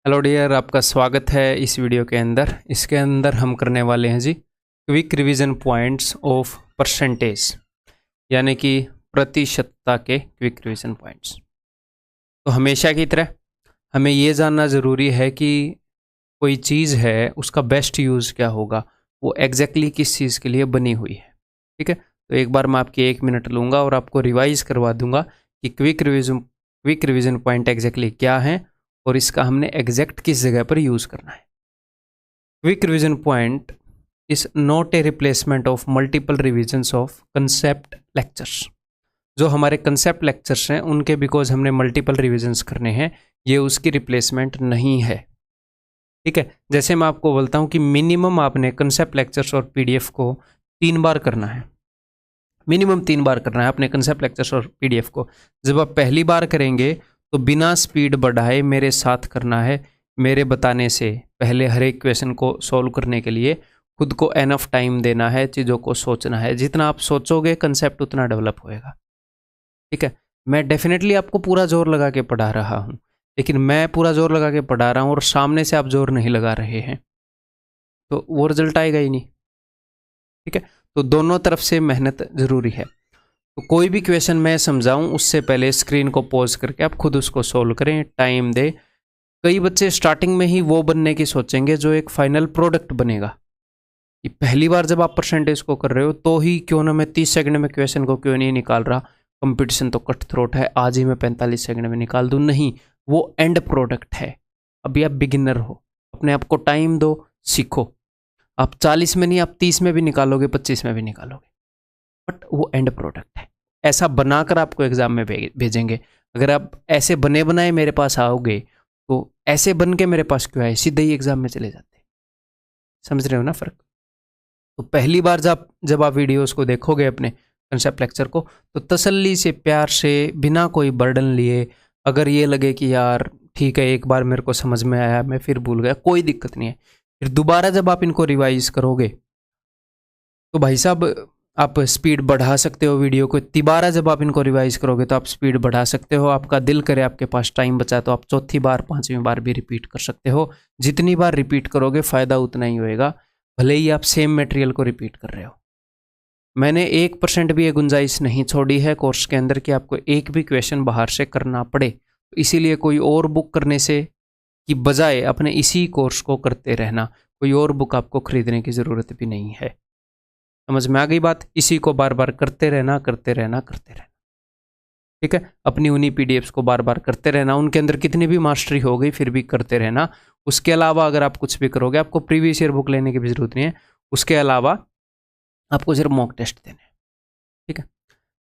Hello dear, आपका स्वागत है इस वीडियो के अंदर। इसके अंदर हम करने वाले हैं जी quick revision points of percentage, यानी कि प्रतिशतता के क्विक रिवीजन पॉइंट्स। तो हमेशा की तरह हमें ये जानना ज़रूरी है कि कोई चीज़ है उसका बेस्ट यूज़ क्या होगा, वो एग्जैक्टली किस चीज़ के लिए बनी हुई है। ठीक है, तो एक बार मैं आपकी 1 मिनट लूँगा और आपको रिवाइज करवा दूंगा कि क्विक रिवीजन पॉइंट एग्जैक्टली क्या है और इसका हमने एग्जैक्ट किस जगह पर यूज़ करना है। Quick revision point is not a replacement of multiple revisions of concept lectures. जो हमारे कंसेप्ट लेक्चर्स हैं उनके बिकॉज हमने मल्टीपल रिविजन्स करने हैं, ये उसकी रिप्लेसमेंट नहीं है। ठीक है, जैसे मैं आपको बोलता हूँ कि मिनिमम आपने कंसेप्ट लेक्चर्स और पीडीएफ को 3 बार करना है, मिनिमम 3 बार करना है अपने कंसेप्ट लेक्चर्स और पीडीएफ को। जब आप पहली बार करेंगे तो बिना स्पीड बढ़ाए मेरे साथ करना है। मेरे बताने से पहले हर एक क्वेश्चन को सॉल्व करने के लिए खुद को एनफ टाइम देना है, चीज़ों को सोचना है। जितना आप सोचोगे कंसेप्ट उतना डेवलप होएगा। ठीक है, मैं डेफिनेटली आपको पूरा जोर लगा के पढ़ा रहा हूँ, लेकिन मैं पूरा जोर लगा के पढ़ा रहा हूँ और सामने से आप जोर नहीं लगा रहे हैं तो वो रिजल्ट आएगा ही नहीं। ठीक है, तो दोनों तरफ से मेहनत ज़रूरी है। तो कोई भी क्वेश्चन मैं समझाऊं उससे पहले स्क्रीन को पॉज करके आप खुद उसको सोल्व करें, टाइम दे। कई बच्चे स्टार्टिंग में ही वो बनने की सोचेंगे जो एक फाइनल प्रोडक्ट बनेगा। कि पहली बार जब आप परसेंटेज को कर रहे हो तो ही क्यों ना मैं 30 सेकंड में क्वेश्चन को क्यों नहीं निकाल रहा, कंपटीशन तो कट थ्रोट है, आज ही मैं 45 सेकंड में निकाल दूं। नहीं, वो एंड प्रोडक्ट है। अभी आप बिगिनर हो, अपने आप को टाइम दो, सीखो। आप 40 में नहीं, आप 30 में भी निकालोगे, 25 में भी निकालोगे, बट वो एंड प्रोडक्ट है। ऐसा बनाकर आपको एग्जाम में भेजेंगे। अगर आप ऐसे बने बनाए मेरे पास आओगे तो ऐसे बन के मेरे पास क्यों आए, सीधे ही एग्जाम में चले जाते। समझ रहे हो ना फर्क? तो पहली बार जब आप वीडियोस को देखोगे अपने कंसेप्ट लेक्चर को, तो तसल्ली से, प्यार से, बिना कोई बर्डन लिए, अगर ये लगे कि यार ठीक है एक बार मेरे को समझ में आया मैं फिर भूल गया, कोई दिक्कत नहीं है। फिर दोबारा जब आप इनको रिवाइज करोगे तो भाई साहब आप स्पीड बढ़ा सकते हो वीडियो को। तिबारा जब आप इनको रिवाइज करोगे तो आप स्पीड बढ़ा सकते हो। आपका दिल करे, आपके पास टाइम बचा तो आप चौथी बार, 5वीं बार भी रिपीट कर सकते हो। जितनी बार रिपीट करोगे फ़ायदा उतना ही होएगा, भले ही आप सेम मटेरियल को रिपीट कर रहे हो। मैंने 1% भी ये गुंजाइश नहीं छोड़ी है कोर्स के अंदर कि आपको एक भी क्वेश्चन बाहर से करना पड़े। तो इसीलिए कोई और बुक करने से की बजाय अपने इसी कोर्स को करते रहना, कोई और बुक आपको खरीदने की ज़रूरत भी नहीं है। समझ में आ गई बात? इसी को बार बार करते रहना, करते रहना, करते रहना। ठीक है, अपनी उन्हीं पीडीएफ्स को बार बार करते रहना। उनके अंदर कितनी भी मास्टरी हो गई फिर भी करते रहना। उसके अलावा अगर आप कुछ भी करोगे, आपको प्रीवियस ईयर बुक लेने की भी जरूरत नहीं है। उसके अलावा आपको सिर्फ मॉक टेस्ट देने हैं। ठीक है,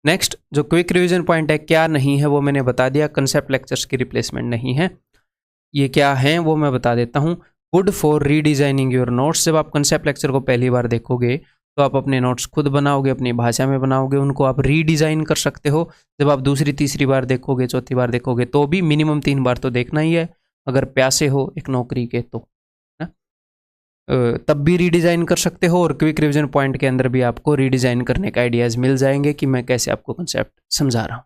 नेक्स्ट जो क्विक रिवीजन पॉइंट है क्या नहीं है वो मैंने बता दिया। कंसेप्ट लेक्चर्स की रिप्लेसमेंट नहीं है। ये क्या है वो मैं बता देता हूँ। Good for redesigning your notes. जब आप कंसेप्ट लेक्चर को पहली बार देखोगे तो आप अपने नोट्स खुद बनाओगे, अपनी भाषा में बनाओगे, उनको आप रीडिज़ाइन कर सकते हो। जब आप दूसरी तीसरी बार देखोगे, चौथी बार देखोगे तो भी मिनिमम 3 बार तो देखना ही है, अगर प्यासे हो एक नौकरी के तो ना, तब भी रीडिज़ाइन कर सकते हो। और क्विक रिवीजन पॉइंट के अंदर भी आपको रीडिज़ाइन करने का आइडियाज़ मिल जाएंगे कि मैं कैसे आपको कंसेप्ट समझा रहा हूँ।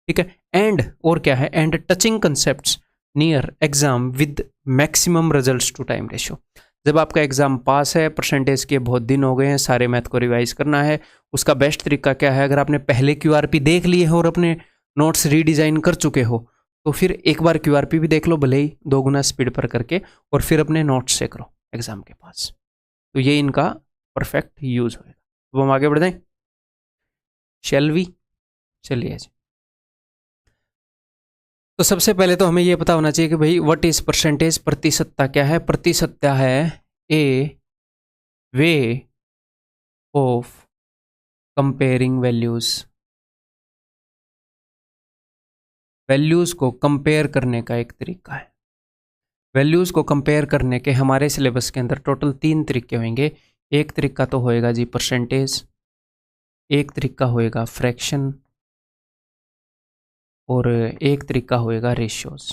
ठीक है, एंड और क्या है, and touching concepts near exam with maximum results to time ratio. जब आपका एग्जाम पास है, परसेंटेज के बहुत दिन हो गए हैं, सारे मैथ को रिवाइज करना है, उसका बेस्ट तरीका क्या है? अगर आपने पहले क्यूआरपी देख लिए हो और अपने नोट्स रीडिज़ाइन कर चुके हो तो फिर एक बार क्यूआरपी भी देख लो, भले ही 2 गुना स्पीड पर करके, और फिर अपने नोट्स से करो एग्जाम के पास। तो ये इनका परफेक्ट यूज होगा। तो हम आगे बढ़ जाएं, शैल वी? चलिए जी। तो सबसे पहले तो हमें ये पता होना चाहिए कि भाई व्हाट इज परसेंटेज। प्रतिशतता क्या है? प्रतिशतता है a way of comparing values. Values को कंपेयर करने का एक तरीका है। वैल्यूज को कंपेयर करने के हमारे सिलेबस के अंदर टोटल 3 तरीके होंगे। एक तरीका तो होएगा जी परसेंटेज, एक तरीका होएगा फ्रैक्शन, और एक तरीका होएगा रेशियोज।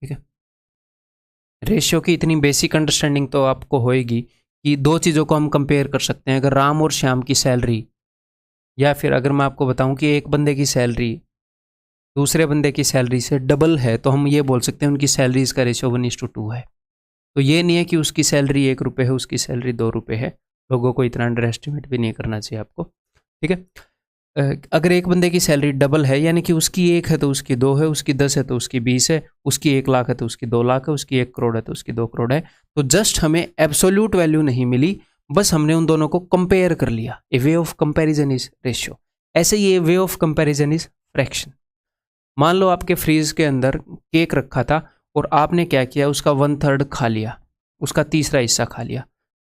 ठीक है, रेशियो की इतनी बेसिक अंडरस्टैंडिंग तो आपको होएगी कि 2 चीज़ों को हम कंपेयर कर सकते हैं। अगर राम और श्याम की सैलरी, या फिर अगर मैं आपको बताऊं कि एक बंदे की सैलरी दूसरे बंदे की सैलरी से डबल है तो हम ये बोल सकते हैं उनकी सैलरीज का रेशियो 1:2 है। तो ये नहीं है कि उसकी सैलरी 1 रुपये है, उसकी सैलरी 2 रुपये है। लोगों को इतना अंडर एस्टिमेट भी नहीं करना चाहिए आपको, ठीक है। अगर एक बंदे की सैलरी डबल है यानी कि उसकी 1 है तो उसकी 2 है, उसकी 10 है तो उसकी 20 है, उसकी 1 लाख है तो उसकी 2 लाख है, उसकी 1 करोड़ है तो उसकी 2 करोड़ है। तो जस्ट हमें एब्सोल्यूट वैल्यू नहीं मिली, बस हमने उन दोनों को कंपेयर कर लिया। A way of comparison is ratio. ऐसे ही a way of comparison is fraction. मान लो आपके फ्रीज के अंदर केक रखा था और आपने क्या किया, उसका 1/3 खा लिया, उसका तीसरा हिस्सा खा लिया।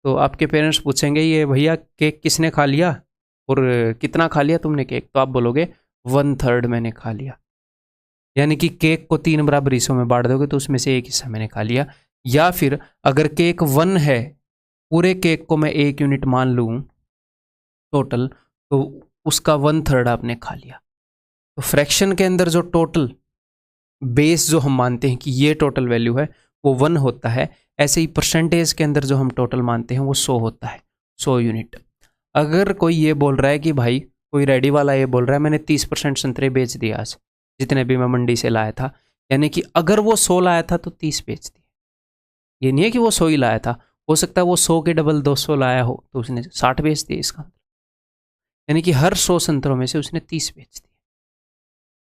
तो आपके पेरेंट्स पूछेंगे ये भैया केक किसने खा लिया और कितना खा लिया तुमने केक? तो आप बोलोगे 1/3 मैंने खा लिया। यानी कि केक को 3 बराबर हिस्सों में बांट दोगे तो उसमें से 1 हिस्सा मैंने खा लिया। या फिर अगर केक 1 है, पूरे केक को मैं 1 यूनिट मान लूँ टोटल, तो उसका 1/3 आपने खा लिया। तो फ्रैक्शन के अंदर जो टोटल बेस जो हम मानते हैं कि ये टोटल वैल्यू है वो 1 होता है। ऐसे ही परसेंटेज के अंदर जो हम टोटल मानते हैं वो 100 होता है, 100 यूनिट। अगर कोई ये बोल रहा है कि भाई, कोई रेडी वाला ये बोल रहा है मैंने 30% संतरे बेच दिए आज, जितने भी मैं मंडी से लाया था, यानी कि अगर वो 100 लाया था तो 30 बेच दिए। ये नहीं है कि वो 100 ही लाया था, हो सकता है वो 100 के डबल 200 लाया हो तो उसने 60 बेच दिए। इसका यानी कि हर 100 संतरों में से उसने 30 बेच दिए।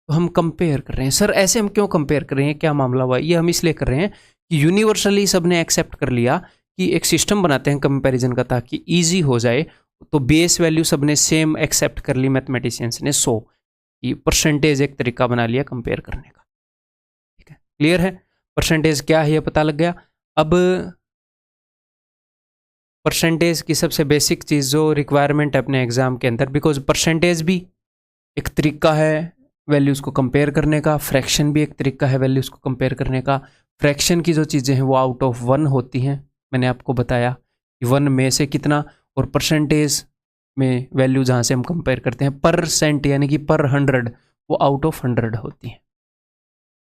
तो हम कंपेयर कर रहे हैं। सर ऐसे हम क्यों कंपेयर कर रहे हैं, क्या मामला हुआ? ये हम इसलिए कर रहे हैं कि यूनिवर्सली सबने एक्सेप्ट कर लिया कि एक सिस्टम बनाते हैं कंपैरिजन का ताकि इजी हो जाए। तो बेस वैल्यू सबने सेम एक्सेप्ट कर ली मैथमेटिशियंस ने 100 की। परसेंटेज एक तरीका बना लिया कंपेयर करने का, ठीक है। क्लियर है? परसेंटेज क्या है ये पता लग गया। अब परसेंटेज की सबसे बेसिक चीज़ जो रिक्वायरमेंट है अपने एग्जाम के अंदर, बिकॉज परसेंटेज भी एक तरीका है वैल्यूज़ को कंपेयर करने का, फ्रैक्शन भी एक तरीका है वैल्यूज़ को कंपेयर करने का। फ्रैक्शन की जो चीज़ें हैं वो आउट ऑफ 1 होती हैं, मैंने आपको बताया कि 1 में से कितना। और परसेंटेज में वैल्यू जहाँ से हम कंपेयर करते हैं परसेंट यानी कि पर 100, वो आउट ऑफ 100 होती हैं।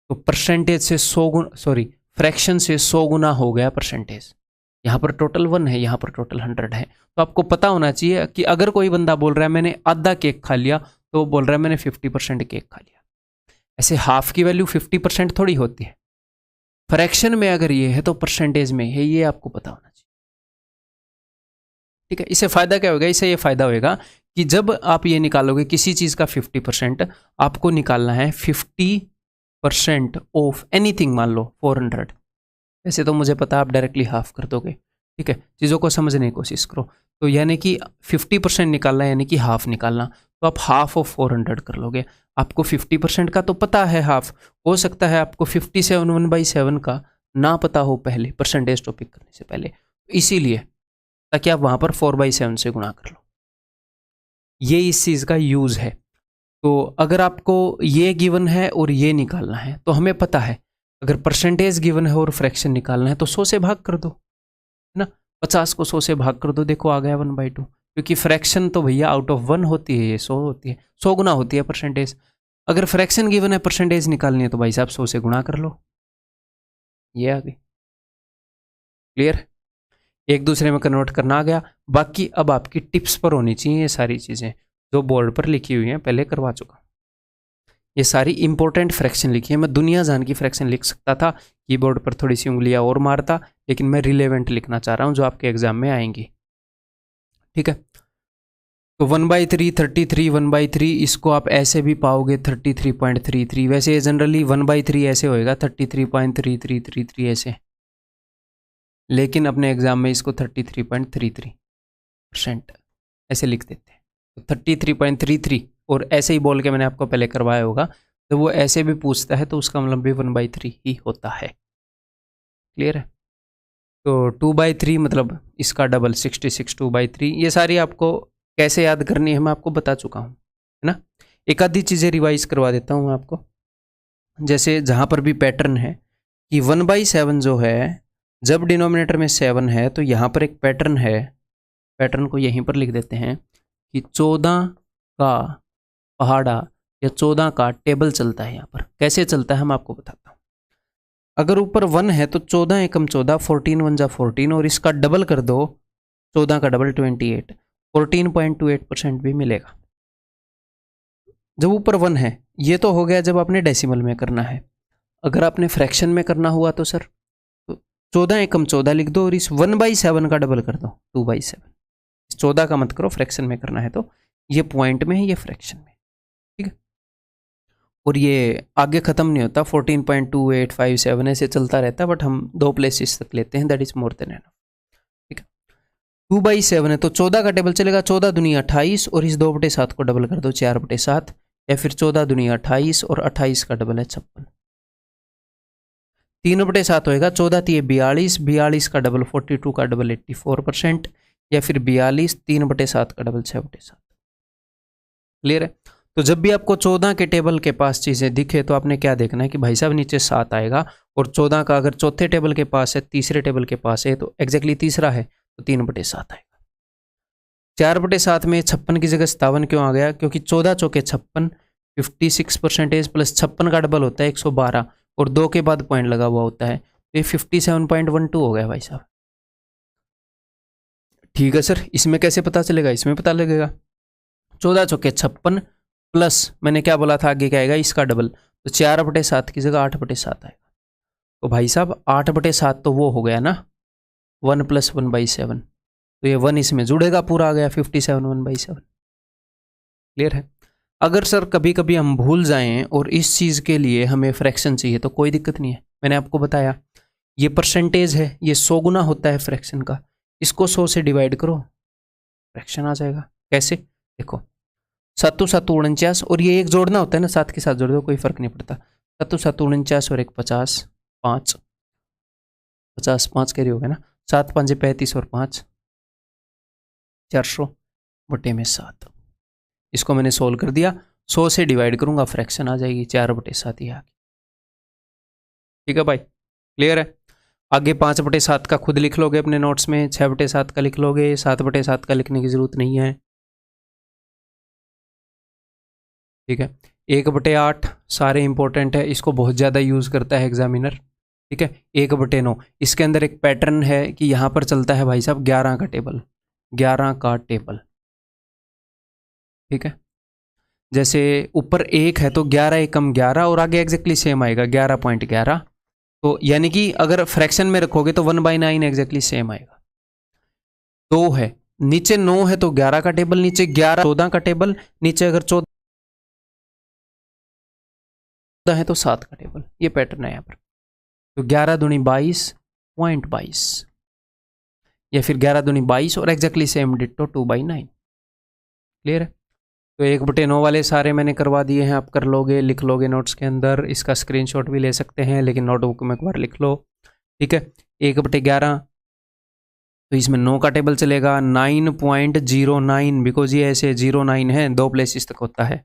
तो परसेंटेज से 100 गुना, सॉरी फ्रैक्शन से 100 गुना हो गया परसेंटेज। यहाँ पर टोटल 1 है, यहाँ पर टोटल 100 है। तो आपको पता होना चाहिए कि अगर कोई बंदा बोल रहा है मैंने आधा केक खा लिया, तो बोल रहा है मैंने 50% केक खा लिया। ऐसे हाफ की वैल्यू 50% थोड़ी होती है। फ्रैक्शन में अगर ये है तो परसेंटेज में है, ये आपको पता होना चाहिए, ठीक है। इससे फायदा क्या होगा? इससे ये फायदा होगा कि जब आप ये निकालोगे किसी चीज़ का 50%, आपको निकालना है 50% ऑफ एनीथिंग। मान लो 400, वैसे तो मुझे पता आप डायरेक्टली हाफ कर दोगे, ठीक है। चीज़ों को समझने की कोशिश करो। तो यानी कि 50% निकालना यानी कि हाफ निकालना, तो आप हाफ ऑफ 400 कर लोगे। आपको 50% का तो पता है हाफ, हो सकता है आपको 57 1/7 का ना पता हो पहले परसेंटेज टॉपिक करने से पहले, इसीलिए ताकि आप वहाँ पर 4/7 से गुणा कर लो। ये इस चीज़ का यूज़ है। तो अगर आपको ये गिवन है और ये निकालना है तो हमें पता है अगर परसेंटेज गिवन है और फ्रैक्शन निकालना है तो 100 से भाग कर दो, है ना। 50 को 100 से भाग कर दो, देखो आ गया 1/2। क्योंकि फ्रैक्शन तो भैया आउट ऑफ 1 होती है, ये 100 होती है, 100 गुना होती है परसेंटेज। अगर फ्रैक्शन गिवन है परसेंटेज निकालनी है तो भाई साहब 100 से गुणा कर लो, ये आ गई। क्लियर? एक दूसरे में कन्वर्ट करना आ गया। बाकी अब आपकी टिप्स पर होनी चाहिए ये सारी चीज़ें जो बोर्ड पर लिखी हुई हैं, पहले करवा चुका। ये सारी इंपॉर्टेंट फ्रैक्शन लिखी है। मैं दुनिया जान की फ्रैक्शन लिख सकता था, कीबोर्ड पर थोड़ी सी उंगलियां और मारता, लेकिन मैं रिलेवेंट लिखना चाह रहा हूँ जो आपके एग्जाम में आएंगी, ठीक है। तो 1/3 33 1/3, इसको आप ऐसे भी पाओगे 33.33। वैसे जनरली 1/3 ऐसे होएगा 33.3333 ऐसे, लेकिन अपने एग्जाम में इसको 33.33% ऐसे लिख देते हैं। तो 33.33 और ऐसे ही बोल के मैंने आपको पहले करवाया होगा। तो वो ऐसे भी पूछता है तो उसका मतलब भी 1/3 ही होता है। क्लियर है? तो 2/3 मतलब इसका डबल 66 2/3। ये सारी आपको कैसे याद करनी है मैं आपको बता चुका हूँ, है ना। एक आधी चीज़ें रिवाइज करवा देता हूँ आपको। जैसे जहाँ पर भी पैटर्न है कि 1/7 जो है, जब डिनोमिनेटर में 7 है तो यहाँ पर एक पैटर्न है, पैटर्न को यहीं पर लिख देते हैं कि 14 का पहाड़ा या 14 का टेबल चलता है। यहाँ पर कैसे चलता है हम आपको बताता हूँ। अगर ऊपर 1 है तो 14 एकम 14, 14 1 जा 14, और इसका डबल कर दो, 14 का डबल 28, 14.28% भी मिलेगा। जब ऊपर 1 है, ये तो हो गया जब आपने डेसिमल में करना है। अगर आपने फ्रैक्शन में करना हुआ तो सर 14 एकम 14 लिख दो और इस 1/7 का डबल कर दो 2/7। 14 का मत करो, फ्रैक्शन में करना है तो ये पॉइंट में है, ये फ्रैक्शन में, ठीक है। और ये आगे खत्म नहीं होता, 14.2857 ऐसे चलता रहता है, बट हम 2 प्लेसेस तक लेते हैं, that is more than enough, ठीक है। 2/7 है तो 14 का टेबल चलेगा, 14 दूनी 28 और इस 2/7 को डबल कर दो 4/7, या फिर 14 दूनी 28 और 28 का डबल है 56। 3/7 होएगा, 14 3 42, 42 का डबल 42 का डबल 84%, या फिर 42 3/7 का डबल 6/7। क्लियर है। तो जब भी आपको 14 के टेबल के पास चीज़ें दिखे तो आपने क्या देखना है कि भाई साहब नीचे 7 आएगा, और 14 का अगर चौथे टेबल के पास है, तीसरे टेबल के पास है, तो एग्जैक्टली तीसरा है तो 3/7 आएगा। 4/7 में 56 की जगह 57 क्यों आ गया? क्योंकि 14 चौके 56, 56% प्लस 56 का डबल होता है 112, और 2 के बाद पॉइंट लगा हुआ होता है, तो ये 57.12 हो गया भाई साहब। ठीक है सर, इसमें कैसे पता चलेगा? इसमें पता लगेगा, 14 चौके 56 प्लस मैंने क्या बोला था आगे क्या आएगा, इसका डबल, तो 4/7 की जगह 8/7 आएगा। तो भाई साहब 8/7 तो वो हो गया ना 1 + 1/7, तो ये 1 इसमें जुड़ेगा, पूरा आ गया 57 1/7। क्लियर है। अगर सर कभी कभी हम भूल जाएं और इस चीज़ के लिए हमें फ्रैक्शन चाहिए तो कोई दिक्कत नहीं है, मैंने आपको बताया ये परसेंटेज है, ये 100 गुना होता है फ्रैक्शन का, इसको 100 से डिवाइड करो, फ्रैक्शन आ जाएगा। कैसे? देखो 7 7 49, और ये एक जोड़ना होता है ना, 7 के साथ जोड़ दो, कोई फर्क नहीं पड़ता। 7 7 49 और 1 50, 5 50 5 कैरी हो गया ना, 7 5 35 और 5 400/7। इसको मैंने सोल्व कर दिया, 100 से डिवाइड करूंगा, फ्रैक्शन आ जाएगी 4/7 ही आगे। ठीक है भाई, क्लियर है। आगे 5/7 का खुद लिख लोगे अपने नोट्स में, 6/7 का लिख लोगे, 7/7 का लिखने की जरूरत नहीं है। ठीक है, 1/8 सारे इंपॉर्टेंट है, इसको बहुत ज़्यादा यूज़ करता है एग्जामिनर। ठीक है, 1/9 इसके अंदर एक पैटर्न है कि यहाँ पर चलता है भाई साहब 11 का टेबल, 11 का टेबल। ठीक है, जैसे ऊपर 1 है तो 11 एकम 11 और आगे एग्जैक्टली सेम आएगा 11.11, तो यानी कि अगर फ्रैक्शन में रखोगे तो 1/9 एग्जैक्टली सेम आएगा। 2 है, नीचे 9 है तो 11 का टेबल, नीचे 11 14 का टेबल, नीचे अगर 14 है तो 7 का टेबल, ये पैटर्न है यहाँ पर। तो 11 दूनी 22.22, या फिर 11 दूनी 22 और एग्जैक्टली सेम डिट्टो 2/9। क्लियर है। तो 1/9 वाले सारे मैंने करवा दिए हैं, आप कर लोगे, लिख लोगे नोट्स के अंदर, इसका स्क्रीनशॉट भी ले सकते हैं, लेकिन नोटबुक में एक बार लिख लो। ठीक है, 1/11 तो इसमें 9 का टेबल चलेगा, 9.09, बिकॉज ये ऐसे 09 है, 2 प्लेसेस तक होता है,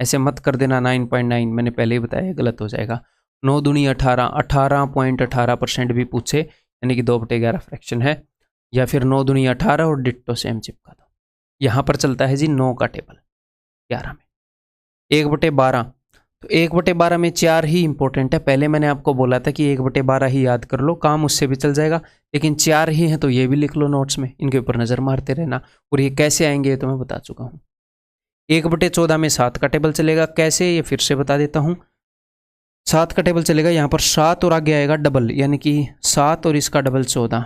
ऐसे मत कर देना 9.9, मैंने पहले ही बताया गलत हो जाएगा। 9 दूनी 18, 18.18% भी पूछे, यानी कि 2/11 फ्रैक्शन है, या फिर 9 दूनी 18 और डिट्टो सेम चिपका दो। यहाँ पर चलता है जी 9 का टेबल 11 में। 1/12 तो 1/12 में 4 ही इंपॉर्टेंट है, पहले मैंने आपको बोला था कि 1/12 ही याद कर लो, काम उससे भी चल जाएगा, लेकिन 4 ही हैं तो ये भी लिख लो नोट्स में, इनके ऊपर नज़र मारते रहना, और ये कैसे आएंगे तो मैं बता चुका हूँ। 1/14 में 7 का टेबल चलेगा, कैसे ये फिर से बता देता हूँ। 7 का टेबल चलेगा, यहाँ पर 7 और आगे आएगा डबल, यानी कि 7 और इसका डबल 14,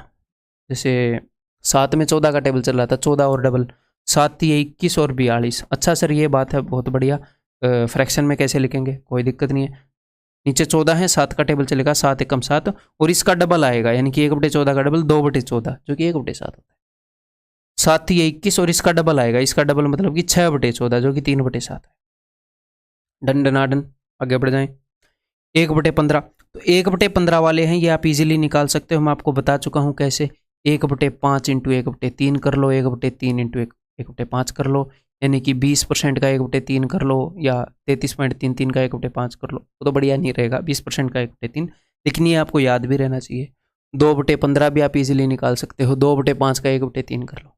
जैसे 7 में 14 का टेबल चल रहा था, 14 और डबल 7 3 21 और 42। अच्छा सर ये बात है, बहुत बढ़िया, फ्रैक्शन में कैसे लिखेंगे, कोई दिक्कत नहीं है। नीचे 14 है, 7 का टेबल चलेगा, 7 एकम 7 और इसका डबल आएगा, यानी कि 1/14 का डबल 2/14, जो कि 1/7 होता है। 7 3 21 और इसका डबल आएगा, इसका डबल मतलब कि 6/14, जो कि 3/7 है। डन डनाडन, आगे बढ़ जाएं। 1/15 तो 1/15 वाले हैं, ये आप इजीली निकाल सकते हो, मैं आपको बता चुका हूँ कैसे। 1/5 इंटू 1/3 कर लो, 1/3 इंटू 1/5 कर लो, यानी कि 20% का 1/3 कर लो, या 33.33 का 1/5 कर लो, वो तो बढ़िया नहीं रहेगा, 20% का 1/3, लेकिन ये आपको याद भी रहना चाहिए। 2/15 भी आप इजीली निकाल सकते हो, 2/5 का 1/3 कर लो।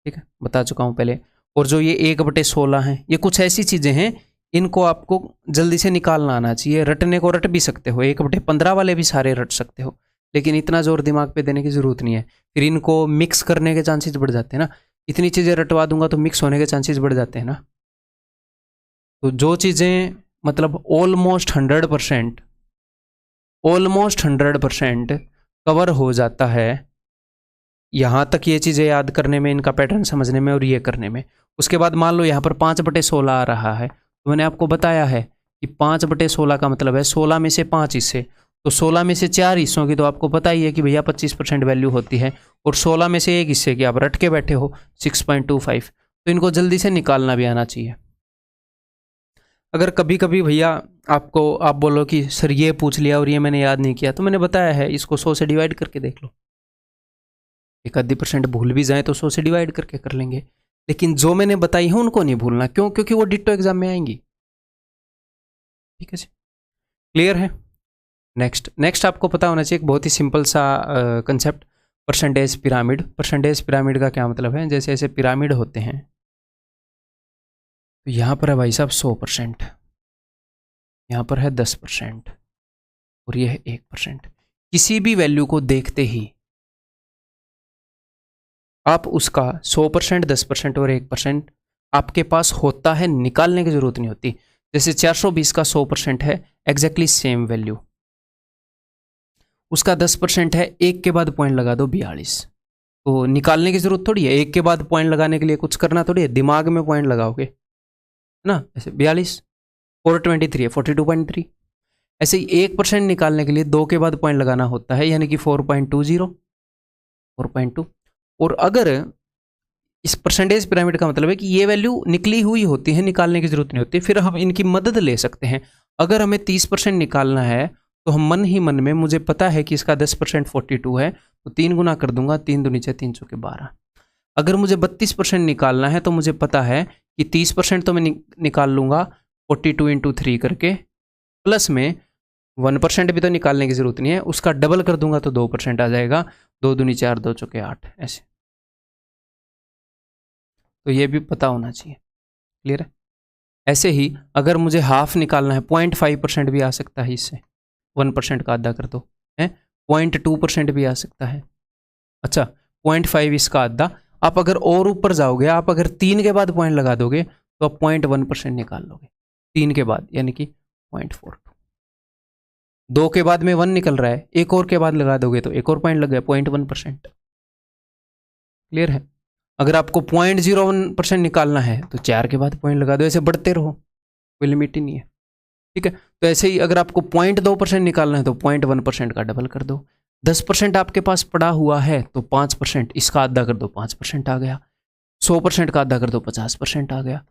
ठीक है, बता चुका हूँ पहले। और जो ये 1/16 है, ये कुछ ऐसी चीज़ें हैं, इनको आपको जल्दी से निकालना आना चाहिए, रटने को रट भी सकते हो, 1/15 वाले भी सारे रट सकते हो, लेकिन इतना जोर दिमाग पे देने की ज़रूरत नहीं है, फिर इनको मिक्स करने के चांसेस बढ़ जाते हैं ना, इतनी चीज़ें रटवा दूंगा तो मिक्स होने के चांसेस बढ़ जाते हैं ना। तो जो चीज़ें मतलब ऑलमोस्ट 100% कवर हो जाता है, यहाँ तक ये चीज़ें याद करने में, इनका पैटर्न समझने में और ये करने में। उसके बाद मान लो यहाँ पर 5/16 आ रहा है, तो मैंने आपको बताया है कि 5/16 का मतलब है 16 में से 5 हिस्से, तो 16 में से 4 हिस्सों की तो आपको पता ही है कि भैया 25% वैल्यू होती है, और 16 में से एक हिस्से की आप रट के बैठे हो 6.25, तो इनको जल्दी से निकालना भी आना चाहिए। अगर कभी कभी भैया आपको आप बोलो कि सर ये पूछ लिया और ये मैंने याद नहीं किया, तो मैंने बताया है इसको 100 से डिवाइड करके देख लो। एक आधी % भूल भी जाए तो 100 से डिवाइड करके कर लेंगे, लेकिन जो मैंने बताई है उनको नहीं भूलना। क्यों? क्योंकि वो डिट्टो एग्जाम में आएंगी। ठीक है जी, क्लियर है। नेक्स्ट आपको पता होना चाहिए एक बहुत ही सिंपल सा concept, percentage pyramid. Percentage pyramid का क्या मतलब है? जैसे ऐसे पिरामिड होते हैं, तो यहाँ पर है भाई साहब 100%, यहाँ पर है 10% और ये है 1%। किसी भी वैल्यू को देखते ही आप उसका 100%, 10% और 1% आपके पास होता है, निकालने की जरूरत नहीं होती। जैसे 420 का 100% है, एग्जैक्टली सेम वैल्यू, उसका 10% है, एक के बाद पॉइंट लगा दो 42, तो निकालने की जरूरत थोड़ी है। एक के बाद पॉइंट लगाने के लिए कुछ करना थोड़ी है, दिमाग में पॉइंट लगाओगे, है ना। ऐसे 42 423 है 42.3। ऐसे ही 1% निकालने के लिए 2 के बाद पॉइंट लगाना होता है, यानी कि 4.20 4.2। और अगर इस परसेंटेज पिरामिड का मतलब है कि ये वैल्यू निकली हुई होती है, निकालने की जरूरत नहीं होती, फिर हम इनकी मदद ले सकते हैं। अगर हमें 30% निकालना है तो हम मन ही मन में, मुझे पता है कि इसका 10% 42 है, तो 3 गुना कर दूंगा, 3 दूनी 6 3 चौके 12। अगर मुझे 32% निकालना है तो मुझे पता है कि 30% तो मैं निकाल लूंगा 42 × 3 करके, प्लस में 1% भी तो निकालने की जरूरत नहीं है, उसका डबल कर दूंगा तो 2% आ जाएगा, 2 दूनी 4 2 चौके 8 ऐसे। तो ये भी पता होना चाहिए, क्लियर है। ऐसे ही अगर मुझे हाफ निकालना है, 0.5% भी आ सकता है इससे, 1% का आधा कर दो, है 0.2% भी आ सकता है। अच्छा 0.5 इसका आधा, आप अगर और ऊपर जाओगे, आप अगर 3 के बाद पॉइंट लगा दोगे तो आप 0.1% निकाल लोगे 3 के बाद, यानी कि 0.42। 2 के बाद में 1 निकल रहा है, एक और के बाद लगा दोगे तो एक और पॉइंट लग गया 0.1%। क्लियर है। अगर आपको 0.01% निकालना है तो 4 के बाद पॉइंट लगा दो, ऐसे बढ़ते रहो, कोई लिमिट ही नहीं है। ठीक है, तो ऐसे ही अगर आपको 0.2% निकालना है तो 0.1% का डबल कर दो। 10% आपके पास पड़ा हुआ है तो 5%, इसका आधा कर दो 5% आ गया। 100% का आधा कर दो 50% आ गया।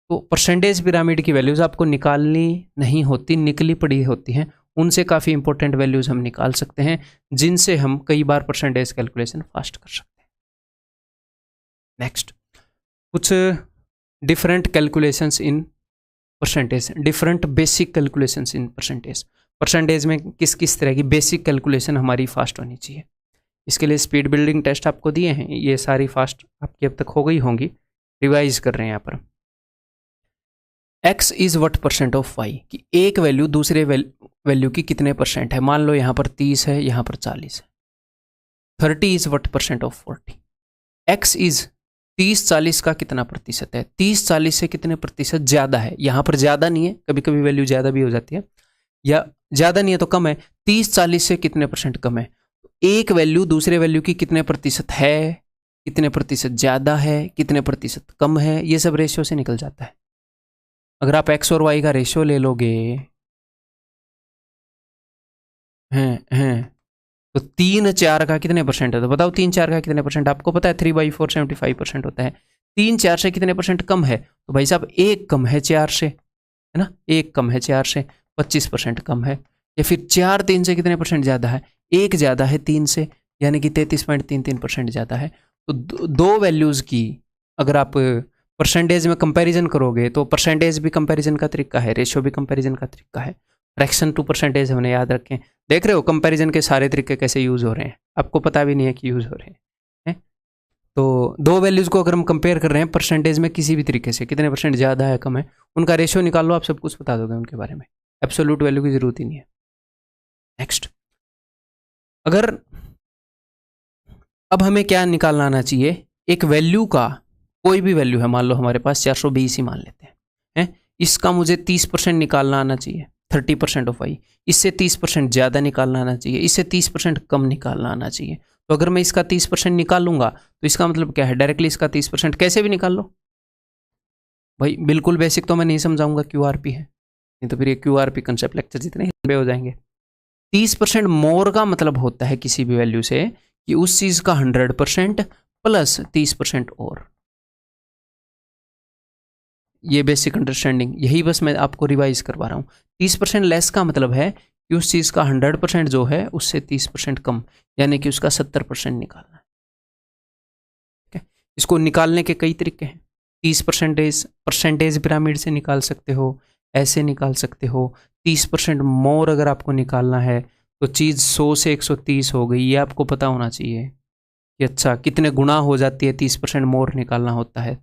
तो परसेंटेज पिरामिड की वैल्यूज आपको निकालनी नहीं होती, निकली पड़ी होती हैं। उनसे काफ़ी इंपॉर्टेंट वैल्यूज हम निकाल सकते हैं, जिनसे हम कई बार परसेंटेज कैलकुलेशन फास्ट कर सकते हैं। नेक्स्ट, कुछ different calculations in percentage, different basic calculations in percentage. Percentage में किस किस तरह की बेसिक कैलकुलेशन हमारी फास्ट होनी चाहिए, इसके लिए स्पीड बिल्डिंग टेस्ट आपको दिए हैं, ये सारी फास्ट आपकी अब तक हो गई होंगी, रिवाइज कर रहे हैं यहाँ पर। x is what % of y, कि एक वैल्यू दूसरे वैल्यू की कितने % है। मान लो यहाँ पर 30 है, यहाँ पर 40 है। 30 is what % of 40। x is 30-40 का कितना प्रतिशत है, 30-40 से कितने प्रतिशत ज़्यादा है। यहाँ पर ज़्यादा नहीं है, कभी कभी वैल्यू ज़्यादा भी हो जाती है, या ज़्यादा नहीं है तो कम है, 30-40 से कितने % कम है। एक वैल्यू दूसरे वैल्यू की कितने प्रतिशत है, कितने प्रतिशत ज़्यादा है, कितने प्रतिशत कम है, ये सब रेशियो से निकल जाता है। अगर आप x और y का रेशियो ले लोगे हैं तो 3-4 का कितने % है, तो बताओ 3-4 का कितने %। आपको पता है 3/4 75% होता है। 3-4 से कितने % कम है, तो भाई साहब 1 कम है 4 से, है ना, 1 कम है 4 से, 25% कम है। या फिर 4 3 से कितने % ज़्यादा है, 1 ज़्यादा है 3 से, यानी कि 33.33% ज़्यादा है। तो दो वैल्यूज़ की अगर आप परसेंटेज में कंपैरिजन करोगे तो परसेंटेज भी कंपैरिजन का तरीका है, रेशियो भी कंपैरिजन का तरीका है, फ्रैक्शन टू परसेंटेज हमने याद रखें। देख रहे हो कंपैरिजन के सारे तरीके कैसे यूज़ हो रहे हैं, आपको पता भी नहीं है कि यूज़ हो रहे हैं। तो दो वैल्यूज़ को अगर हम कंपेयर कर रहे हैं परसेंटेज में किसी भी तरीके से, कितने % ज़्यादा है कम है, उनका रेशियो निकाल लो, आप सब कुछ बता दोगे उनके बारे में, एब्सोल्यूट वैल्यू की ज़रूरत ही नहीं है। नेक्स्ट, अगर अब हमें क्या निकालना आना चाहिए, एक वैल्यू का, कोई भी वैल्यू है, मान लो हमारे पास 420 ही मान लेते हैं, इसका मुझे 30% निकालना आना चाहिए, 30% ऑफ आई। इससे 30% ज़्यादा निकालना आना चाहिए, इससे 30% कम निकालना आना चाहिए। तो अगर मैं इसका 30% निकालूंगा तो इसका मतलब क्या है, डायरेक्टली इसका 30% कैसे भी निकाल लो भाई। बिल्कुल बेसिक तो मैं नहीं समझाऊंगा, क्यूआरपी है, नहीं तो फिर ये क्यूआरपी कंसेप्ट लेक्चर जितने लंबे हो जाएंगे। 30% मोर का मतलब होता है किसी भी वैल्यू से कि उस चीज का 100% प्लस 30% और। ये बेसिक अंडरस्टैंडिंग, यही बस मैं आपको रिवाइज करवा रहा हूँ। 30% लेस का मतलब है कि उस चीज का 100% जो है उससे 30% कम, यानी कि उसका 70% निकालना है। ठीक है, इसको निकालने के कई तरीके हैं। 30% परसेंटेज पिरामिड से निकाल सकते हो, ऐसे निकाल सकते हो। 30% मोर अगर आपको निकालना है तो चीज़ 100 से 130 हो गई, ये आपको पता होना चाहिए कि अच्छा कितने गुना हो जाती है 30% मोर निकालना होता है,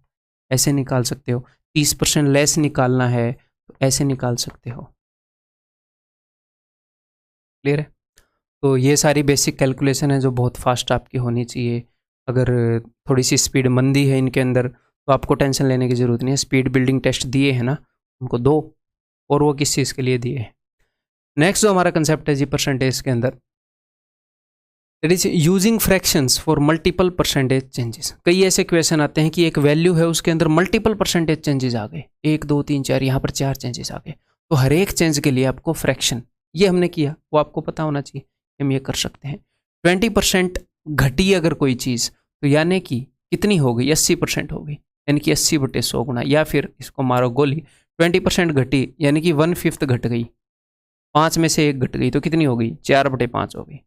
ऐसे निकाल सकते हो। 30% लेस निकालना है तो ऐसे निकाल सकते हो। क्लियर है? तो ये सारी बेसिक कैलकुलेशन है जो बहुत फास्ट आपकी होनी चाहिए। अगर थोड़ी सी स्पीड मंदी है इनके अंदर तो आपको टेंशन लेने की ज़रूरत नहीं है। स्पीड बिल्डिंग टेस्ट दिए हैं ना, उनको दो, और वो किस चीज़ के लिए दिए हैं। नेक्स्ट जो हमारा कंसेप्ट है जी परसेंटेज के अंदर, that is using fractions for multiple percentage changes. कई ऐसे क्वेश्चन आते हैं कि एक वैल्यू है उसके अंदर मल्टीपल परसेंटेज चेंजेस आ गए, 1 2 3 4, यहाँ पर 4 चेंजेस आ गए। तो हर एक चेंज के लिए आपको फ्रैक्शन, ये हमने किया वो आपको पता होना चाहिए, हम ये कर सकते हैं। 20% घटी अगर कोई चीज़ तो यानी कि कितनी हो गई, 80% हो गई, यानी कि 80/100 गुना। या फिर इसको मारो गोली, 20% घटी यानी कि 1/5 घट गई, 5 में से 1 घट गई तो कितनी हो गई, 4/5 हो गई।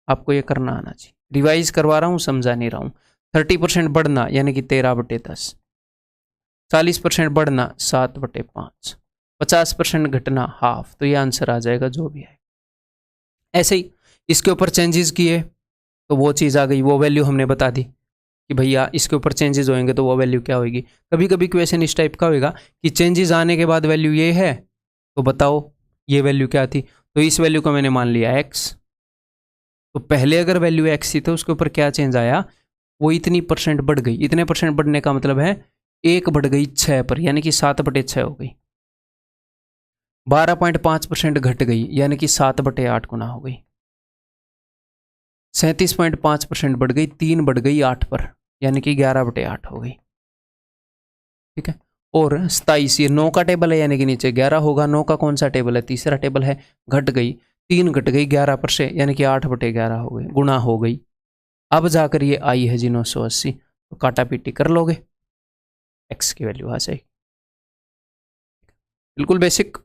आपको ये करना आना चाहिए। रिवाइज करवा रहा हूँ, समझा नहीं रहा हूँ। 30% बढ़ना यानी कि 13/10, 40% बढ़ना 7/5, 50% घटना हाफ, तो ये आंसर आ जाएगा जो भी है। ऐसे ही इसके ऊपर चेंजेस किए तो वो चीज़ आ गई, वो वैल्यू हमने बता दी कि भैया इसके ऊपर चेंजेस होंगे तो वो वैल्यू क्या होगी। कभी कभी क्वेश्चन इस टाइप का होगा कि चेंजेस आने के बाद वैल्यू ये है तो बताओ ये वैल्यू क्या थी। तो इस वैल्यू को मैंने मान लिया x, तो पहले अगर वैल्यू x थी तो उसके ऊपर क्या चेंज आया, वो इतनी परसेंट बढ़ गई। इतने परसेंट बढ़ने का मतलब है 1 बढ़ गई 6 पर, यानी कि 7/6 हो गई। 12.5% घट गई यानी कि 7/8 गुना हो गई। 37.5% बढ़ गई, 3 बढ़ गई 8 पर, यानी कि 11/8 हो गई। ठीक है, और 27, ये 9 का टेबल है यानी कि नीचे 11 होगा। 9 का कौन सा टेबल है, तीसरा टेबल है। घट गई 3, घट गई 11 पर से, यानी कि 8/11 हो गई, गुना हो गई। अब जाकर ये आई है जी 980, तो काटा पीटी कर लोगे, एक्स की वैल्यू आ जाएगी। बिल्कुल बेसिक।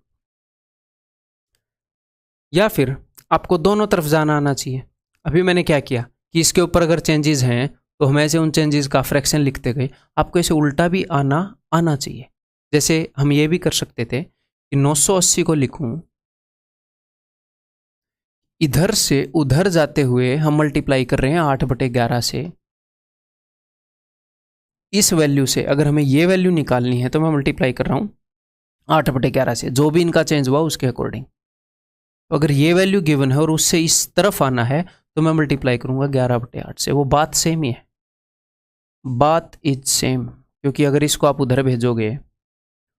या फिर आपको दोनों तरफ जाना आना चाहिए। अभी मैंने क्या किया कि इसके ऊपर अगर चेंजेस हैं तो हम ऐसे उन चेंजेस का फ्रैक्शन लिखते गए। आपको ऐसे उल्टा भी आना चाहिए। जैसे हम ये भी कर सकते थे कि 980 को लिखूं, इधर से उधर जाते हुए हम मल्टीप्लाई कर रहे हैं 8/11 से। इस वैल्यू से अगर हमें ये वैल्यू निकालनी है तो मैं मल्टीप्लाई कर रहा हूँ 8/11 से, जो भी इनका चेंज हुआ उसके अकॉर्डिंग। तो अगर ये वैल्यू गिवन है और उससे इस तरफ आना है तो मैं मल्टीप्लाई करूंगा 11/8 से। वो बात सेम ही है, बात इज सेम। क्योंकि अगर इसको आप उधर भेजोगे,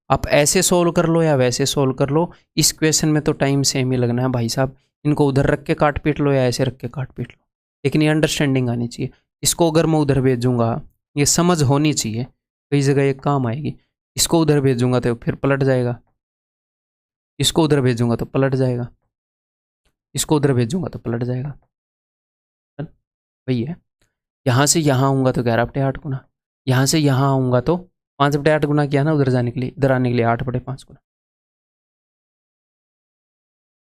आप ऐसे सोल्व कर लो या वैसे सोल्व कर लो, इस क्वेश्चन में तो टाइम सेम ही लगना है भाई साहब। इनको उधर रख के काट पीट लो या ऐसे रख के काट पीट लो, लेकिन ये अंडरस्टैंडिंग आनी चाहिए। इसको अगर मैं उधर भेजूंगा, ये समझ होनी चाहिए, कई जगह ये काम आएगी। इसको उधर भेजूंगा तो फिर पलट जाएगा, इसको उधर भेजूंगा तो पलट जाएगा, इसको उधर भेजूंगा तो पलट जाएगा। वही है, यहाँ से यहाँ आऊँगा तो 11/8 गुना, यहाँ से यहाँ आऊँगा तो 5/8 गुना किया ना उधर जाने के लिए, इधर आने के लिए 8/5 गुना।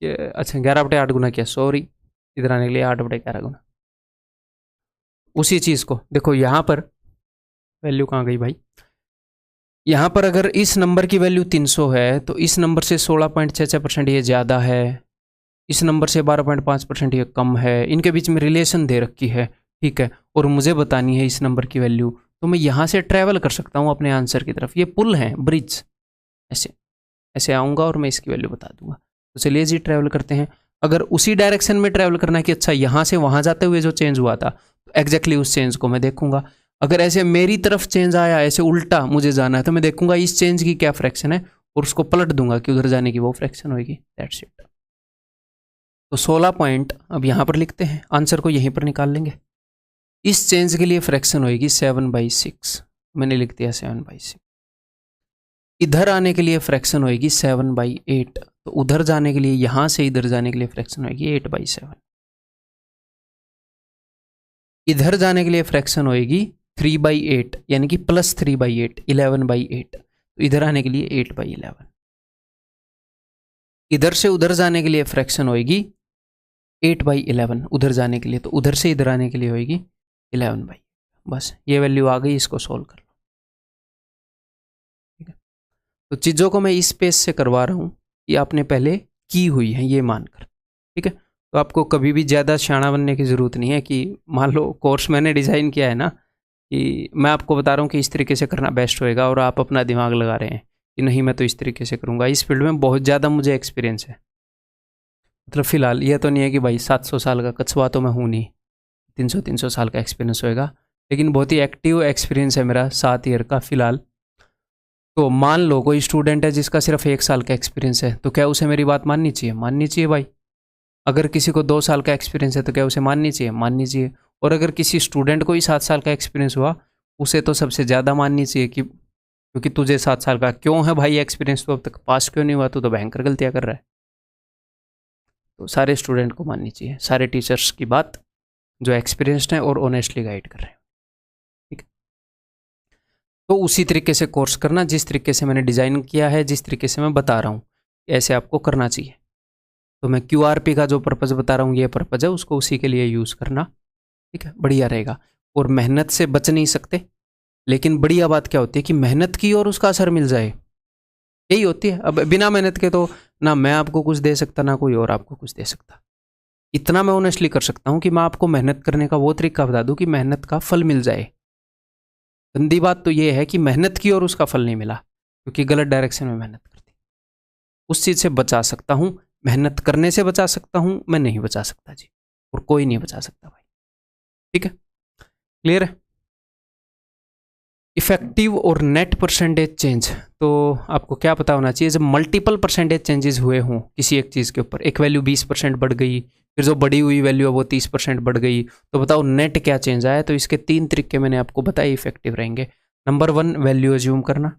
ये अच्छा 11/8 गुना किया, सॉरी, इधर आने के लिए 8/11 गुना। उसी चीज़ को देखो यहाँ पर वैल्यू कहाँ गई भाई। यहाँ पर अगर इस नंबर की वैल्यू 300 है तो इस नंबर से 16.66% ये ज़्यादा है, इस नंबर से 12.5% ये कम है। इनके बीच में रिलेशन दे रखी है, ठीक है, और मुझे बतानी है इस नंबर की वैल्यू। तो मैं यहाँ से ट्रैवल कर सकता हूँ अपने आंसर की तरफ। ये पुल है, ब्रिज, ऐसे ऐसे आऊँगा और मैं इसकी वैल्यू बता दूंगा। तो चलिए जी ट्रैवल करते हैं। अगर उसी डायरेक्शन में ट्रैवल करना है कि अच्छा यहाँ से वहाँ जाते हुए जो चेंज हुआ था, तो एग्जैक्टली उस चेंज को मैं देखूंगा। अगर ऐसे मेरी तरफ चेंज आया, ऐसे उल्टा मुझे जाना है, तो मैं देखूंगा इस चेंज की क्या फ्रैक्शन है और उसको पलट दूंगा कि उधर जाने की वो फ्रैक्शन होगी, दैट्स इट। तो 16 पॉइंट अब यहाँ पर लिखते हैं, आंसर को यहीं पर निकाल लेंगे। इस चेंज के लिए फ्रैक्शन होगी 7/6, मैंने लिख दिया 7/6। इधर आने के लिए फ्रैक्शन होगी 7/8, तो उधर जाने के लिए, यहां से इधर जाने के लिए फ्रैक्शन होगी 8/7। इधर जाने के लिए फ्रैक्शन होगी 3/8 यानी कि +3/8, 11/8, तो इधर आने के लिए 8/11। इधर से उधर जाने के लिए फ्रैक्शन होगी 8/11 उधर जाने के लिए, तो उधर से इधर आने के लिए होगी 11/8। बस ये वैल्यू आ गई, इसको सोल्व कर लो। ठीक है, तो चीज़ों को मैं इस पेज से करवा रहा हूँ कि आपने पहले की हुई है ये मानकर। ठीक है, तो आपको कभी भी ज़्यादा शाना बनने की ज़रूरत नहीं है कि मान लो कोर्स मैंने डिज़ाइन किया है ना, कि मैं आपको बता रहा हूँ कि इस तरीके से करना बेस्ट होएगा और आप अपना दिमाग लगा रहे हैं कि नहीं मैं तो इस तरीके से करूँगा। इस फील्ड में बहुत ज़्यादा मुझे एक्सपीरियंस है, मतलब फ़िलहाल ये तो नहीं है कि भाई 700 साल का कछुआ तो मैं हूँ नहीं, 300 साल का एक्सपीरियंस होएगा, लेकिन बहुत ही एक्टिव एक्सपीरियंस है मेरा 7 ईयर का फ़िलहाल। तो मान लो कोई स्टूडेंट है जिसका सिर्फ 1 साल का एक्सपीरियंस है, तो क्या उसे मेरी बात माननी चाहिए? माननी चाहिए भाई। अगर किसी को 2 साल का एक्सपीरियंस है तो क्या उसे माननी चाहिए? माननी चाहिए। और अगर किसी स्टूडेंट को ही 7 साल का एक्सपीरियंस हुआ, उसे तो सबसे ज़्यादा माननी चाहिए, कि क्योंकि तुझे 7 साल का क्यों है भाई एक्सपीरियंस, तो अब तक पास क्यों नहीं हुआ, तो भयंकर गलतियाँ कर रहा है। तो सारे स्टूडेंट को माननी चाहिए, सारे टीचर्स की बात जो एक्सपीरियंस्ड हैं और ऑनेस्टली गाइड कर रहे हैं। ठीक है, तो उसी तरीके से कोर्स करना, जिस तरीके से मैंने डिज़ाइन किया है, जिस तरीके से मैं बता रहा हूँ, ऐसे आपको करना चाहिए। तो मैं QRP का जो पर्पज़ बता रहा हूँ, ये पर्पज़ है, उसको उसी के लिए यूज़ करना। ठीक है, बढ़िया रहेगा। और मेहनत से बच नहीं सकते, लेकिन बढ़िया बात क्या होती है कि मेहनत की और उसका असर मिल जाए, यही होती है। अब बिना मेहनत के तो ना मैं आपको कुछ दे सकता, ना कोई और आपको कुछ दे सकता। इतना मैं ऑनेस्टली कर सकता हूँ कि मैं आपको मेहनत करने का वो तरीका बता दूँ कि मेहनत का फल मिल जाए। गंदी बात तो ये है कि मेहनत की और उसका फल नहीं मिला, क्योंकि गलत डायरेक्शन में मेहनत करती। उस चीज़ से बचा सकता हूँ, मेहनत करने से बचा सकता हूँ, मैं नहीं बचा सकता जी, और कोई नहीं बचा सकता भाई। ठीक है, क्लियर है? इफेक्टिव और नेट परसेंटेज चेंज, तो आपको क्या पता होना चाहिए, जब मल्टीपल परसेंटेज चेंजेस हुए हों किसी एक चीज़ के ऊपर, एक वैल्यू 20% बढ़ गई, फिर जो बढ़ी हुई वैल्यू है वो 30% बढ़ गई, तो बताओ नेट क्या चेंज आया। तो इसके 3 तरीके मैंने आपको बताए इफेक्टिव रहेंगे। नंबर 1, वैल्यू अज्यूम करना।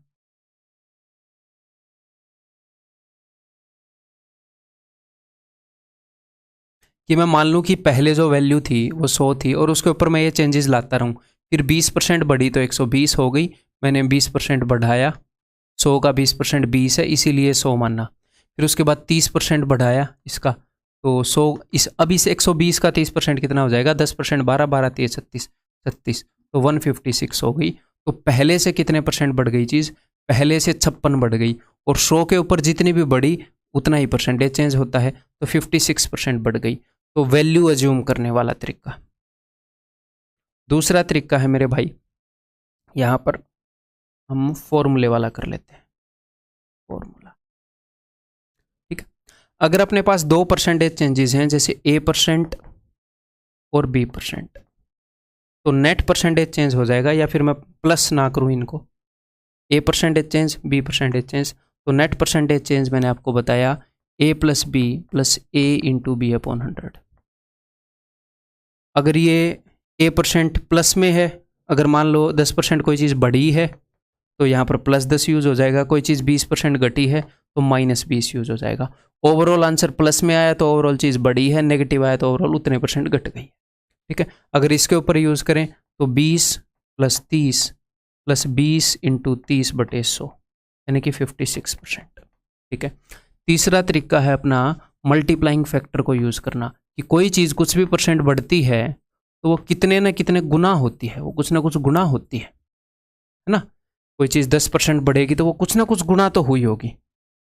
कि मैं मान लूँ कि पहले जो वैल्यू थी वो 100 थी और उसके ऊपर मैं ये चेंजेस लाता रहूँ, फिर 20% बढ़ी तो 120 हो गई, मैंने 20% बढ़ाया, 100 का 20% 20 है, इसीलिए 100 माना। फिर उसके बाद 30% बढ़ाया इसका, तो 100 अब इस 120 का 30% कितना हो जाएगा? 10%, 12, 12, 13, 36, 36, तो 156 हो गई। तो पहले से कितने परसेंट बढ़ गई चीज़? पहले से 56 बढ़ गई, और 100 के ऊपर जितनी भी बढ़ी उतना ही परसेंटेज चेंज होता है, तो 56% बढ़ गई। तो वैल्यू अज्यूम करने वाला तरीका। दूसरा तरीका है मेरे भाई, यहाँ पर हम फॉर्मूले वाला कर लेते हैं, फॉर्मूला। ठीक है, अगर अपने पास 2 परसेंटेज चेंजेस हैं, जैसे A% और B%, तो नेट परसेंटेज चेंज हो जाएगा, या फिर मैं प्लस ना करूँ इनको, A% चेंज, B% चेंज, तो नेट परसेंटेज चेंज मैंने आपको बताया A + B + A × B/100। अगर ये A% प्लस में है, अगर मान लो 10% कोई चीज़ बढ़ी है तो यहाँ पर +10 यूज़ हो जाएगा, कोई चीज़ 20% घटी है तो -20 यूज़ हो जाएगा। ओवरऑल आंसर प्लस में आया तो ओवरऑल चीज़ बढ़ी है, नेगेटिव आया तो ओवरऑल उतने % घट गई। ठीक है, अगर इसके ऊपर यूज़ करें तो 20 + 30 + 20 × 30/100 यानी कि 56%। ठीक है, तीसरा तरीका है अपना मल्टीप्लाइंग फैक्टर को यूज़ करना, कि कोई चीज़ कुछ भी % बढ़ती है तो वो कितने ना कितने गुना होती है, वो कुछ ना कुछ गुना होती है ना। कोई चीज़ 10% बढ़ेगी तो वो कुछ ना कुछ गुना तो हुई होगी।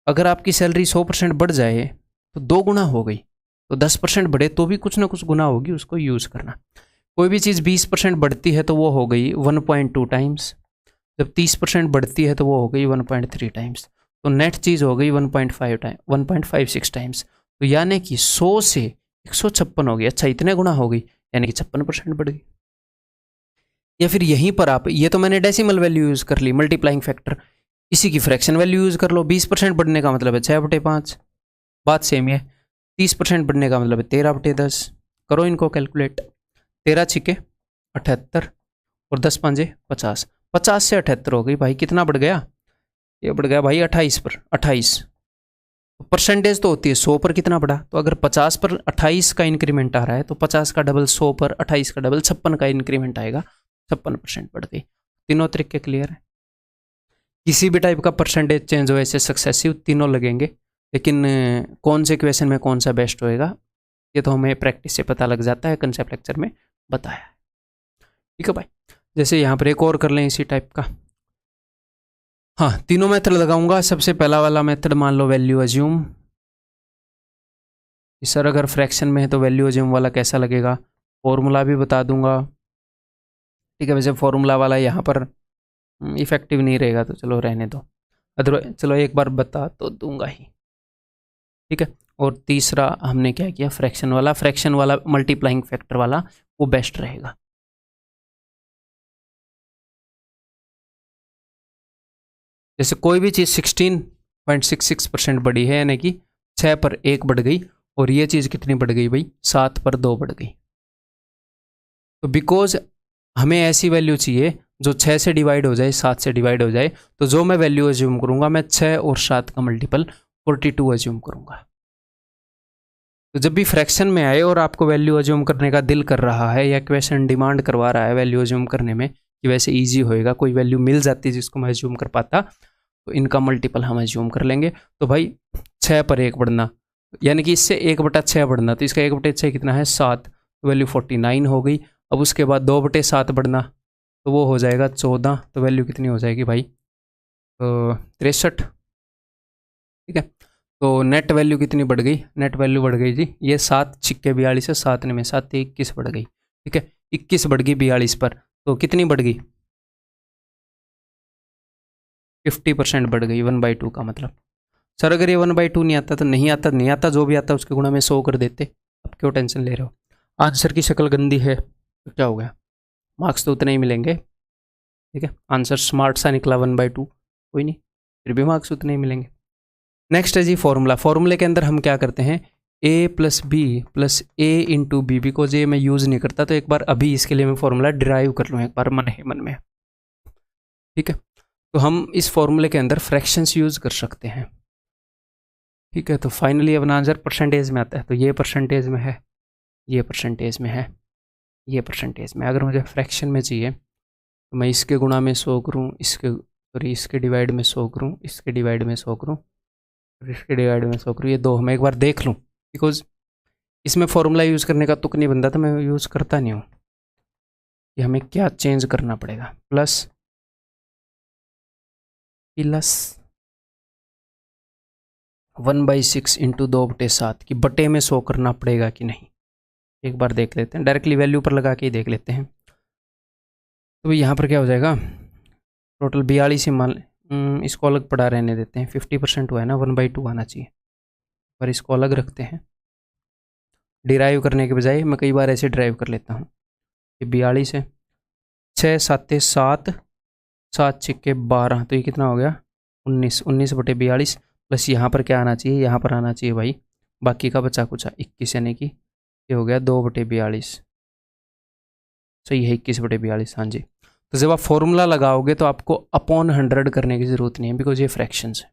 अगर आपकी सैलरी 100% बढ़ जाए तो 2 गुना हो गई, तो 10% बढ़े तो भी कुछ ना कुछ गुना होगी, उसको यूज़ करना। कोई भी चीज़ 20% बढ़ती है तो वो हो गई 1.2 टाइम्स, जब 30% बढ़ती है तो वो हो गई 1.3 टाइम्स, तो नेट चीज़ हो गई 1.56 टाइम्स। तो यानी कि 100 से 156 हो गई। अच्छा, इतने गुना हो गई, यानी कि 56% बढ़ गई। या फिर यहीं पर आप, ये तो मैंने डेसिमल वैल्यू यूज़ कर ली, मल्टीप्लाइंग फैक्टर, इसी की फ्रैक्शन वैल्यू यूज़ कर लो। 20% बढ़ने का मतलब है 6/5, बात सेम है। 30% बढ़ने का मतलब है 13/10। करो इनको कैलकुलेट। 13 छिके 78 और 10 पंजे 50। 50 से 78 हो गई भाई, कितना बढ़ गया? ये बढ़ गया भाई 28 पर 28। परसेंटेज तो होती है 100 पर, कितना बढ़ा? तो अगर 50 पर 28 का इंक्रीमेंट आ रहा है तो 50 का डबल 100 पर 28 का डबल 56 का इंक्रीमेंट आएगा। 56% बढ़ गई। तीनों तरीके क्लियर है। किसी भी टाइप का परसेंटेज चेंज हो ऐसे सक्सेसिव तीनों लगेंगे, लेकिन कौन से क्वेश्चन में कौन सा बेस्ट होएगा ये तो हमें प्रैक्टिस से पता लग जाता है, कंसेप्ट लेक्चर में बताया है। ठीक है भाई, जैसे यहाँ पर एक और कर लें इसी टाइप का। हाँ, तीनों मेथड लगाऊंगा। सबसे पहला वाला मेथड मान लो वैल्यू अज्यूम। सर अगर फ्रैक्शन में है तो वैल्यू अज्यूम वाला कैसा लगेगा? फॉर्मूला भी बता दूंगा। ठीक है, वैसे फॉर्मूला वाला यहाँ पर इफेक्टिव नहीं रहेगा तो चलो रहने दो, अदरवाइज चलो एक बार बता तो दूंगा ही। ठीक है, और तीसरा हमने क्या किया, फ्रैक्शन वाला मल्टीप्लाइंग फैक्टर वाला वो बेस्ट रहेगा। जैसे कोई भी चीज़ 16.66% बढ़ी है, यानी कि 6 पर 1 बढ़ गई, और ये चीज़ कितनी बढ़ गई भाई? 7 पर 2 बढ़ गई। तो बिकॉज हमें ऐसी वैल्यू चाहिए जो 6 से डिवाइड हो जाए, 7 से डिवाइड हो जाए, तो जो मैं वैल्यू अज्यूम करूंगा मैं 6 और 7 का मल्टीपल 42 अज्यूम करूंगा। तो जब भी फ्रैक्शन में आए और आपको वैल्यू अज्यूम करने का दिल कर रहा है या क्वेश्चन डिमांड करवा रहा है वैल्यू अज्यूम करने में कि वैसे इजी होएगा, कोई वैल्यू मिल जाती है जिसको मैं अज्यूम कर पाता, तो इनका मल्टीपल हम अज्यूम कर लेंगे। तो भाई 6 पर 1 बढ़ना, यानी कि इससे 1/6 बढ़ना, तो इसका 1/6 कितना है? 7, तो वैल्यू 49 हो गई। अब उसके बाद 2/7 बढ़ना, तो वो हो जाएगा 14, तो वैल्यू कितनी हो जाएगी भाई? 63। ठीक है, तो नेट वैल्यू कितनी बढ़ गई? नेट वैल्यू बढ़ गई जी, ये 7 छिक्के 42 है, 7 में 7 21 बढ़ गई। ठीक है, 21 बढ़ गई 42 पर, तो कितनी बढ़ गई? 50% बढ़ गई। 1/2 का मतलब सर अगर ये 1/2 नहीं आता तो नहीं आता, नहीं आता, जो भी आता उसके गुणा में 100 कर देते। अब क्यों टेंशन ले रहे हो? आंसर की शक्ल गंदी है तो क्या हो गया, मार्क्स तो उतने ही मिलेंगे। ठीक है, आंसर स्मार्ट सा निकला 1/2, कोई नहीं, फिर भी मार्क्स उतने ही मिलेंगे। नेक्स्ट है जी फॉर्मूला। फॉर्मूले के अंदर हम क्या करते हैं? a plus B plus A into B, because ये मैं यूज़ नहीं करता, तो एक बार अभी इसके लिए मैं फॉर्मूला डिराइव कर लूँ एक बार मन है मन में। ठीक है, तो हम इस फॉर्मूले के अंदर फ्रैक्शंस यूज़ कर सकते हैं। ठीक है, तो फाइनली अपना आंसर परसेंटेज में आता है, तो ये परसेंटेज में है, ये परसेंटेज में है, ये परसेंटेज में। अगर मुझे फ्रैक्शन में चाहिए तो मैं इसके गुणा में 100 करूँ, इसके डिवाइड में 100 करूँ, इसके डिवाइड में 100 करूँ, इसके डिवाइड में 100 करूँ। ये दो मैं एक बार देख लूँ, बिकॉज इसमें फॉर्मूला यूज़ करने का तुक नहीं बनता, तो मैं यूज़ करता नहीं हूँ। कि हमें क्या चेंज करना पड़ेगा? प्लस 1/6 इंटू 2/7 की बटे में 100 करना पड़ेगा कि नहीं, एक बार देख लेते हैं। डायरेक्टली वैल्यू पर लगा के ही देख लेते हैं। तो यहाँ पर क्या हो जाएगा? टोटल 42 ही मान, इसको अलग पड़ा रहने देते हैं, 50% हुआ है ना, 1/2 आना चाहिए, पर इसको अलग रखते हैं। डिराइव करने के बजाय मैं कई बार ऐसे ड्राइव कर लेता हूँ। ये 42 है, 6 7 7, 7 6 12, तो ये कितना हो गया? 19, 19/42 प्लस यहाँ पर क्या आना चाहिए? यहाँ पर आना चाहिए भाई बाकी का बचा कुचा 21, यानी कि ये हो गया 2/42। सही है, 21/42, हाँ जी। तो जब आप फॉर्मूला लगाओगे तो आपको अपॉन 100 करने की ज़रूरत नहीं है, बिकॉज ये फ्रैक्शंस है,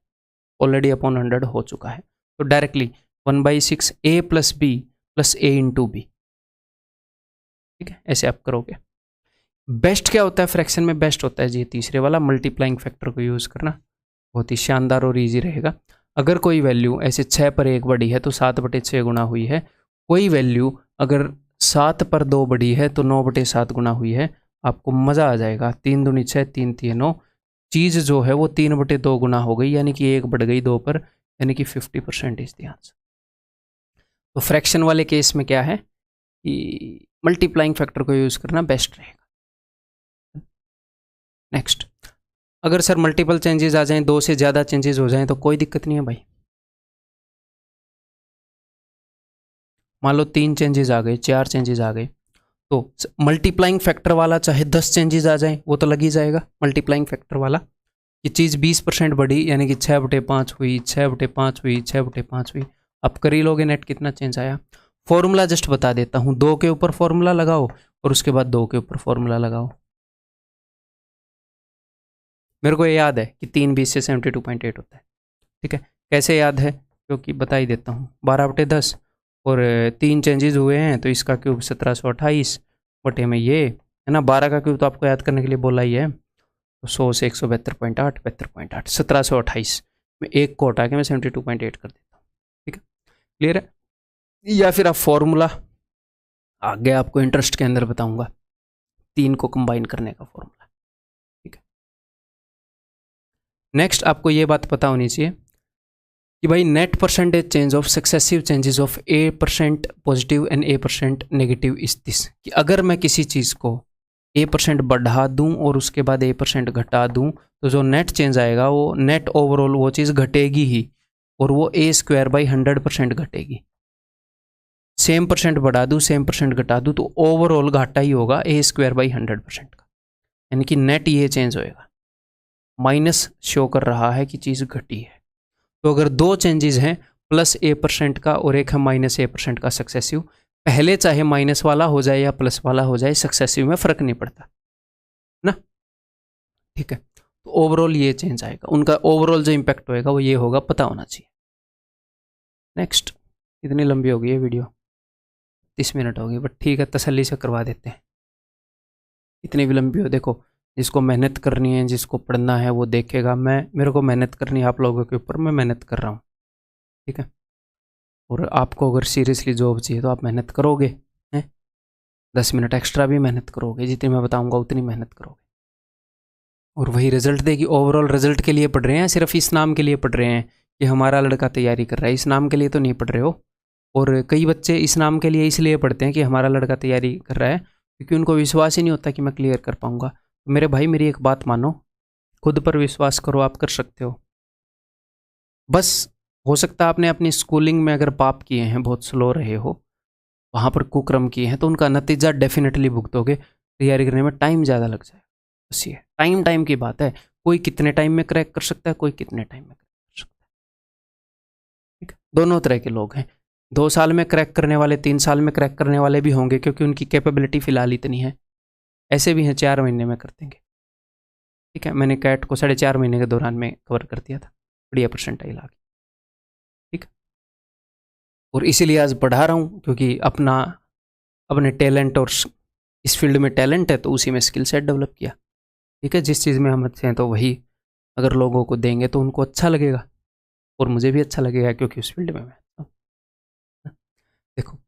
ऑलरेडी अपॉन 100 हो चुका है। तो directly 1/6 a plus B plus A into B. ठीक है, ऐसे आप करोगे। बेस्ट क्या होता है फ्रैक्शन में? बेस्ट होता है जी तीसरे वाला, मल्टीप्लाइंग फैक्टर को यूज़ करना, बहुत ही शानदार और ईजी रहेगा। अगर कोई वैल्यू ऐसे 6 पर 1 बढ़ी है तो 7/6 गुना हुई है। कोई वैल्यू अगर 7 पर 2 बढ़ी है तो 9/7 गुना हुई है। आपको मज़ा आ जाएगा। 3 दूनी 6, 3 3 9, चीज़ जो है वो 3/2 गुना हो गई, यानी कि 1 बढ़ गई 2 पर, यानी कि 50% इज द आंसर। तो फ्रैक्शन वाले केस में क्या है कि मल्टीप्लाइंग फैक्टर को यूज़ करना बेस्ट रहेगा। नेक्स्ट, अगर सर मल्टीपल चेंजेस आ जाएं, 2 से ज़्यादा चेंजेस हो जाएं तो कोई दिक्कत नहीं है भाई। मान लो 3 चेंजेस आ गए, 4 चेंजेस आ गए, तो मल्टीप्लाइंग फैक्टर वाला चाहे 10 चेंजेस आ जाएं वो तो लग ही जाएगा मल्टीप्लाइंग फैक्टर वाला। कि चीज़ 20% बढ़ी, यानी कि 6/5 हुई, 6/5 हुई, 6/5 हुई। अब कर ही लोगे नेट कितना चेंज आया। फॉर्मूला जस्ट बता देता हूँ, 2 के ऊपर फॉर्मूला लगाओ और उसके बाद 2 के ऊपर फॉर्मूला लगाओ। मेरे को ये याद है कि 3 20 से 72.8 होता है, ठीक है। कैसे याद है, क्योंकि बता ही देता हूँ। 12/10 और 3 चेंजेस हुए हैं तो इसका क्यूब 1728 बटे में ये है ना। 12 का क्यूब तो आपको याद करने के लिए बोला ही है, तो 100 से 172.8, 72.8, 1728 में एक को हटा के मैं 72.8 कर देता हूँ, ठीक है। क्लियर है। या फिर आप फॉर्मूला आगे आपको इंटरेस्ट के अंदर बताऊंगा, 3 को कंबाइन करने का फॉर्मूला, ठीक है। नेक्स्ट आपको ये बात पता होनी चाहिए कि भाई net percentage change of successive changes of A% positive and A% negative is this, कि अगर मैं किसी चीज़ को A% बढ़ा दूं और उसके बाद A% घटा दूं तो जो नेट चेंज आएगा वो नेट ओवरऑल वो चीज़ घटेगी ही, और वो A²/100% घटेगी। सेम परसेंट बढ़ा दूं, सेम परसेंट घटा दूं तो ओवरऑल घाटा ही होगा A²/100% का, यानी कि नेट ये चेंज होएगा। माइनस शो कर रहा है कि चीज़ घटी है। तो अगर 2 चेंजेस हैं, +A% का और एक है -A% का सक्सेसिव, पहले चाहे माइनस वाला हो जाए या प्लस वाला हो जाए, सक्सेसिव में फ़र्क नहीं पड़ता ना, ठीक है। तो ओवरऑल ये चेंज आएगा, उनका ओवरऑल जो इम्पैक्ट होएगा वो ये होगा, पता होना चाहिए। नेक्स्ट, इतनी लंबी हो गई है वीडियो, 30 मिनट हो गई, बट ठीक है, तसल्ली से करवा देते हैं। इतनी भी लंबी हो, देखो जिसको मेहनत करनी है, जिसको पढ़ना है वो देखेगा। मेरे को मेहनत करनी है आप लोगों के ऊपर, मैं मेहनत कर रहा हूँ, ठीक है। और आपको अगर सीरियसली जॉब चाहिए तो आप मेहनत करोगे, हैं 10 मिनट एक्स्ट्रा भी मेहनत करोगे, जितनी मैं बताऊंगा उतनी मेहनत करोगे और वही रिजल्ट देगी। ओवरऑल रिजल्ट के लिए पढ़ रहे हैं, सिर्फ इस नाम के लिए पढ़ रहे हैं कि हमारा लड़का तैयारी कर रहा है, इस नाम के लिए तो नहीं पढ़ रहे हो। और कई बच्चे इस नाम के लिए इसलिए पढ़ते हैं कि हमारा लड़का तैयारी कर रहा है, क्योंकि उनको विश्वास ही नहीं होता कि मैं क्लियर कर पाऊंगा। तो मेरे भाई मेरी एक बात मानो, खुद पर विश्वास करो, आप कर सकते हो। बस हो सकता है आपने अपनी स्कूलिंग में अगर पाप किए हैं, बहुत स्लो रहे हो, वहाँ पर कुक्रम किए हैं, तो उनका नतीजा डेफिनेटली भुगतोगे। तैयारी करने में टाइम ज़्यादा लग जाएगा, बस ये टाइम की बात है। कोई कितने टाइम में क्रैक कर सकता है, कोई कितने टाइम में क्रैक कर सकता है, ठीक है। दोनों तरह के लोग हैं, 2 साल में क्रैक करने वाले, 3 साल में क्रैक करने वाले भी होंगे, क्योंकि उनकी कैपेबिलिटी फ़िलहाल इतनी है। ऐसे भी हैं 4 महीने में कर देंगे, ठीक है। मैंने कैट को 4.5 महीने के दौरान में कवर कर दिया था, बढ़िया परसेंटाइल आ गई, ठीक है। और इसीलिए आज पढ़ा रहा हूँ, क्योंकि अपने टैलेंट और इस फील्ड में टैलेंट है तो उसी में स्किल सेट डेवलप किया, ठीक है। जिस चीज़ में हम अच्छे हैं तो वही अगर लोगों को देंगे तो उनको अच्छा लगेगा और मुझे भी अच्छा लगेगा, क्योंकि उस फील्ड में मैं हूँ। देखो,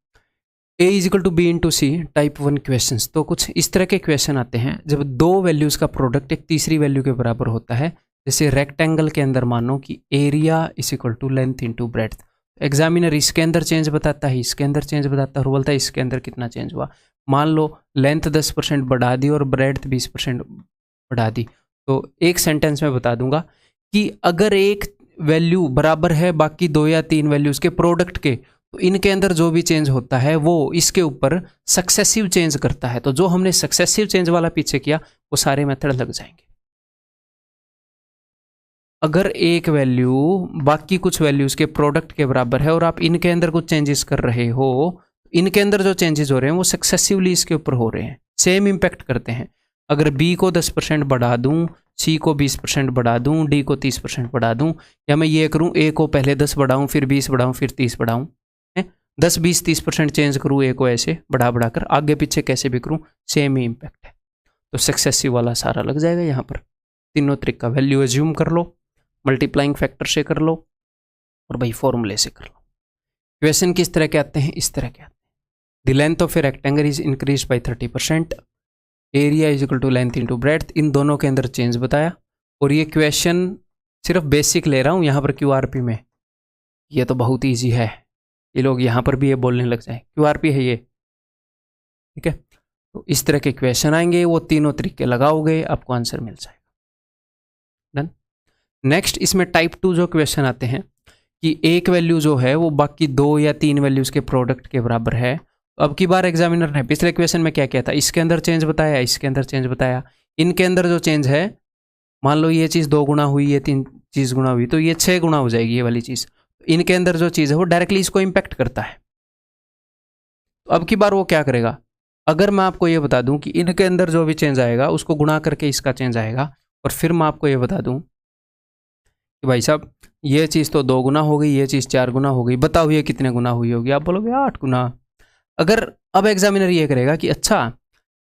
A = B/C टाइप 1 क्वेश्चन, तो कुछ इस तरह के क्वेश्चन आते हैं जब 2 वैल्यूज़ का प्रोडक्ट एक तीसरी वैल्यू के बराबर होता है। जैसे रेक्टेंगल के अंदर मानो कि area = length into breadth. Examiner इसके अंदर चेंज बताता है, इसके अंदर चेंज बताता है और बोलता है इसके अंदर कितना चेंज हुआ। मान लो लेंथ 10% बढ़ा दी और ब्रेड्थ 20% बढ़ा दी, तो एक सेंटेंस में बता दूंगा कि अगर एक वैल्यू बराबर है बाकी 2 या 3 वैल्यूज़ के प्रोडक्ट के, तो इनके अंदर जो भी चेंज होता है वो इसके ऊपर सक्सेसिव चेंज करता है। तो जो हमने सक्सेसिव चेंज वाला पीछे किया वो सारे मेथड लग जाएंगे। अगर एक वैल्यू बाकी कुछ वैल्यूज के प्रोडक्ट के बराबर है और आप इनके अंदर कुछ चेंजेस कर रहे हो, इनके अंदर जो चेंजेस हो रहे हैं वो सक्सेसिवली इसके ऊपर हो रहे हैं, सेम इंपैक्ट करते हैं। अगर B को 10% बढ़ा दूं, C को 20% बढ़ा दूं, D को 30% बढ़ा दूं, या मैं ये करूं A को पहले 10 बढ़ाऊं, फिर 20 बढ़ाऊं, फिर 30 बढ़ाऊं, 10 20 30% चेंज करूं A को, ऐसे बढ़ा कर आगे पीछे कैसे भी करूं सेम ही इंपैक्ट है। तो सक्सेसिव वाला सारा लग जाएगा यहाँ पर। तीनों तरीका, वैल्यू एज्यूम कर लो, मल्टीप्लाइंग फैक्टर से कर लो और भाई फॉर्मूले से कर लो। क्वेश्चन किस तरह के आते हैं, इस तरह के आते हैं। The length of a rectangle is increase by 30%, area = length into breadth. इन दोनों के अंदर चेंज बताया। और ये क्वेश्चन सिर्फ बेसिक ले रहा हूँ यहाँ पर QRP में, ये तो बहुत ईजी है, ये लोग यहाँ पर भी ये बोलने लग जाए QRP है ये, ठीक है। तो इस तरह के क्वेश्चन आएंगे, वो तीनों तरीके लगाओगे आपको आंसर मिल जाएगा। डन। नेक्स्ट, इसमें टाइप 2 जो क्वेश्चन आते हैं कि एक वैल्यू जो है वो बाकी 2 या 3 वैल्यूज के प्रोडक्ट के बराबर है। अब की बार एग्जामिनर ने पिछले क्वेश्चन में क्या किया था, इसके अंदर चेंज बताया, इसके अंदर चेंज बताया, इनके अंदर जो चेंज है मान लो ये चीज़ 2 गुना हुई, ये 3 चीज़ गुना हुई, तो ये 6 गुना हो जाएगी ये वाली चीज़। इनके अंदर जो चीज़ है वो डायरेक्टली इसको इम्पैक्ट करता है। तो अब की बार वो क्या करेगा, अगर मैं आपको ये बता दूं कि इनके अंदर जो भी चेंज आएगा उसको गुणा करके इसका चेंज आएगा, और फिर मैं आपको ये बता दूं कि भाई साहब ये चीज़ तो 2 गुना हो गई, ये चीज़ 4 गुना हो गई, बताओ ये कितने गुना हुई होगी? आप बोलोगे 8 गुना। अगर अब एग्जामिनर ये करेगा कि अच्छा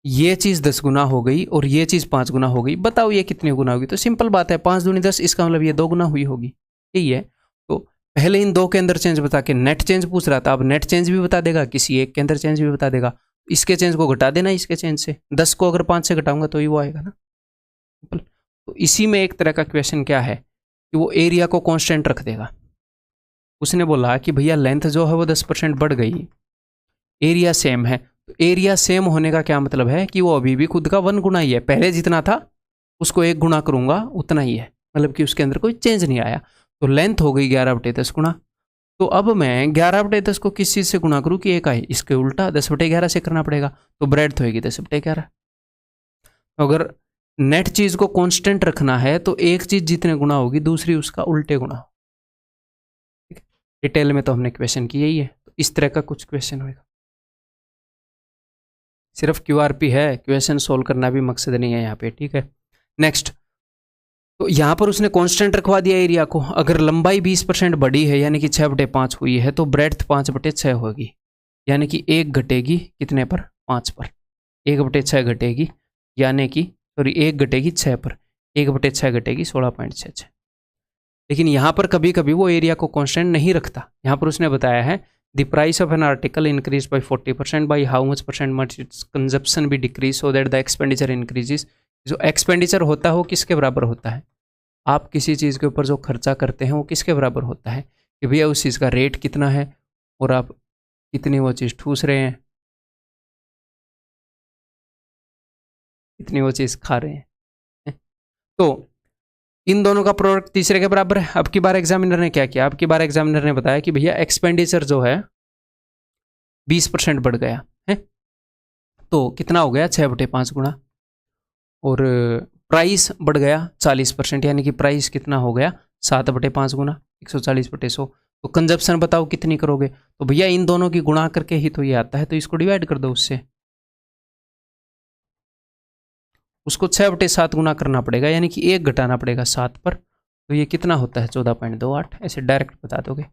ये चीज़ 10 गुना हो गई और ये चीज़ 5 गुना हो गई, बताओ ये कितनी गुना होगी? तो सिंपल बात है, 5 दूनी 10, इसका मतलब ये 2 गुना हुई होगी, यही है। तो पहले इन 2 के अंदर चेंज बता के नेट चेंज पूछ रहा था, अब नेट चेंज भी बता देगा, किसी एक के अंदर चेंज भी बता देगा। इसके चेंज को घटा देना इसके चेंज से, 10 को अगर 5 से घटाऊंगा तो ही वो आएगा ना। तो इसी में एक तरह का क्वेश्चन क्या है कि वो एरिया को कांस्टेंट रख देगा। उसने बोला कि भैया लेंथ जो है वो 10% बढ़ गई, एरिया सेम है। तो एरिया सेम होने का क्या मतलब है कि वो अभी भी खुद का 1 गुना ही है, पहले जितना था उसको 1 गुना करूंगा उतना ही है, मतलब कि उसके अंदर कोई चेंज नहीं आया। तो लेंथ हो गई 11/10 गुना। तो अब मैं 11/10 को किस चीज़ से गुना करूँ कि 1 आए? इसके उल्टा 10/11 से करना पड़ेगा, तो ब्रेड्थ होगी 10/11। अगर नेट चीज़ को कांस्टेंट रखना है तो एक चीज़ जितने गुना होगी दूसरी उसका उल्टे गुना हो। डिटेल में तो हमने क्वेश्चन किया ही है, तो इस तरह का कुछ क्वेश्चन होगा। सिर्फ क्यूआरपी है, क्वेश्चन सोल्व करना भी मकसद नहीं है यहाँ पे, ठीक है। नेक्स्ट, तो यहाँ पर उसने कांस्टेंट रखवा दिया एरिया को। अगर लंबाई 20% बढ़ी है यानी कि 6/5 हुई है तो ब्रेड्थ 5/6 होगी, यानी कि 1 घटेगी कितने पर? 5 पर। 1/6 घटेगी यानी कि सॉरी 1 घटेगी 6 पर, 1/6 घटेगी 16.66। लेकिन यहाँ पर कभी कभी वो एरिया को कांस्टेंट नहीं रखता। यहाँ पर उसने बताया है the price of an article increase by 40%, by how much percent much its consumption भी decrease so that the expenditure increases. जो एक्सपेंडिचर होता है वो किसके बराबर होता है? आप किसी चीज़ के ऊपर जो खर्चा करते हैं वो किसके बराबर होता है कि भैया उस चीज़ का रेट कितना है और आप कितनी वो चीज़ ठूस रहे हैं, कितनी वो चीज़ खा रहे हैं। तो इन दोनों का प्रोडक्ट तीसरे के बराबर है। अब की बार एग्जामिनर ने क्या किया? अब की बार एग्जामिनर ने बताया कि भैया एक्सपेंडिचर जो है 20% बढ़ गया है, तो कितना हो गया? 6/5 गुना। और प्राइस बढ़ गया 40%, यानी कि प्राइस कितना हो गया? 7/5 गुना, 140/100। तो कंजप्शन बताओ कितनी करोगे? तो भैया इन दोनों की गुणा करके ही तो ये आता है, तो इसको डिवाइड कर दो उससे, उसको 6/7 गुना करना पड़ेगा, यानी कि 1 घटाना पड़ेगा 7 पर। तो ये कितना होता है? 14.28। ऐसे डायरेक्ट बता दोगे।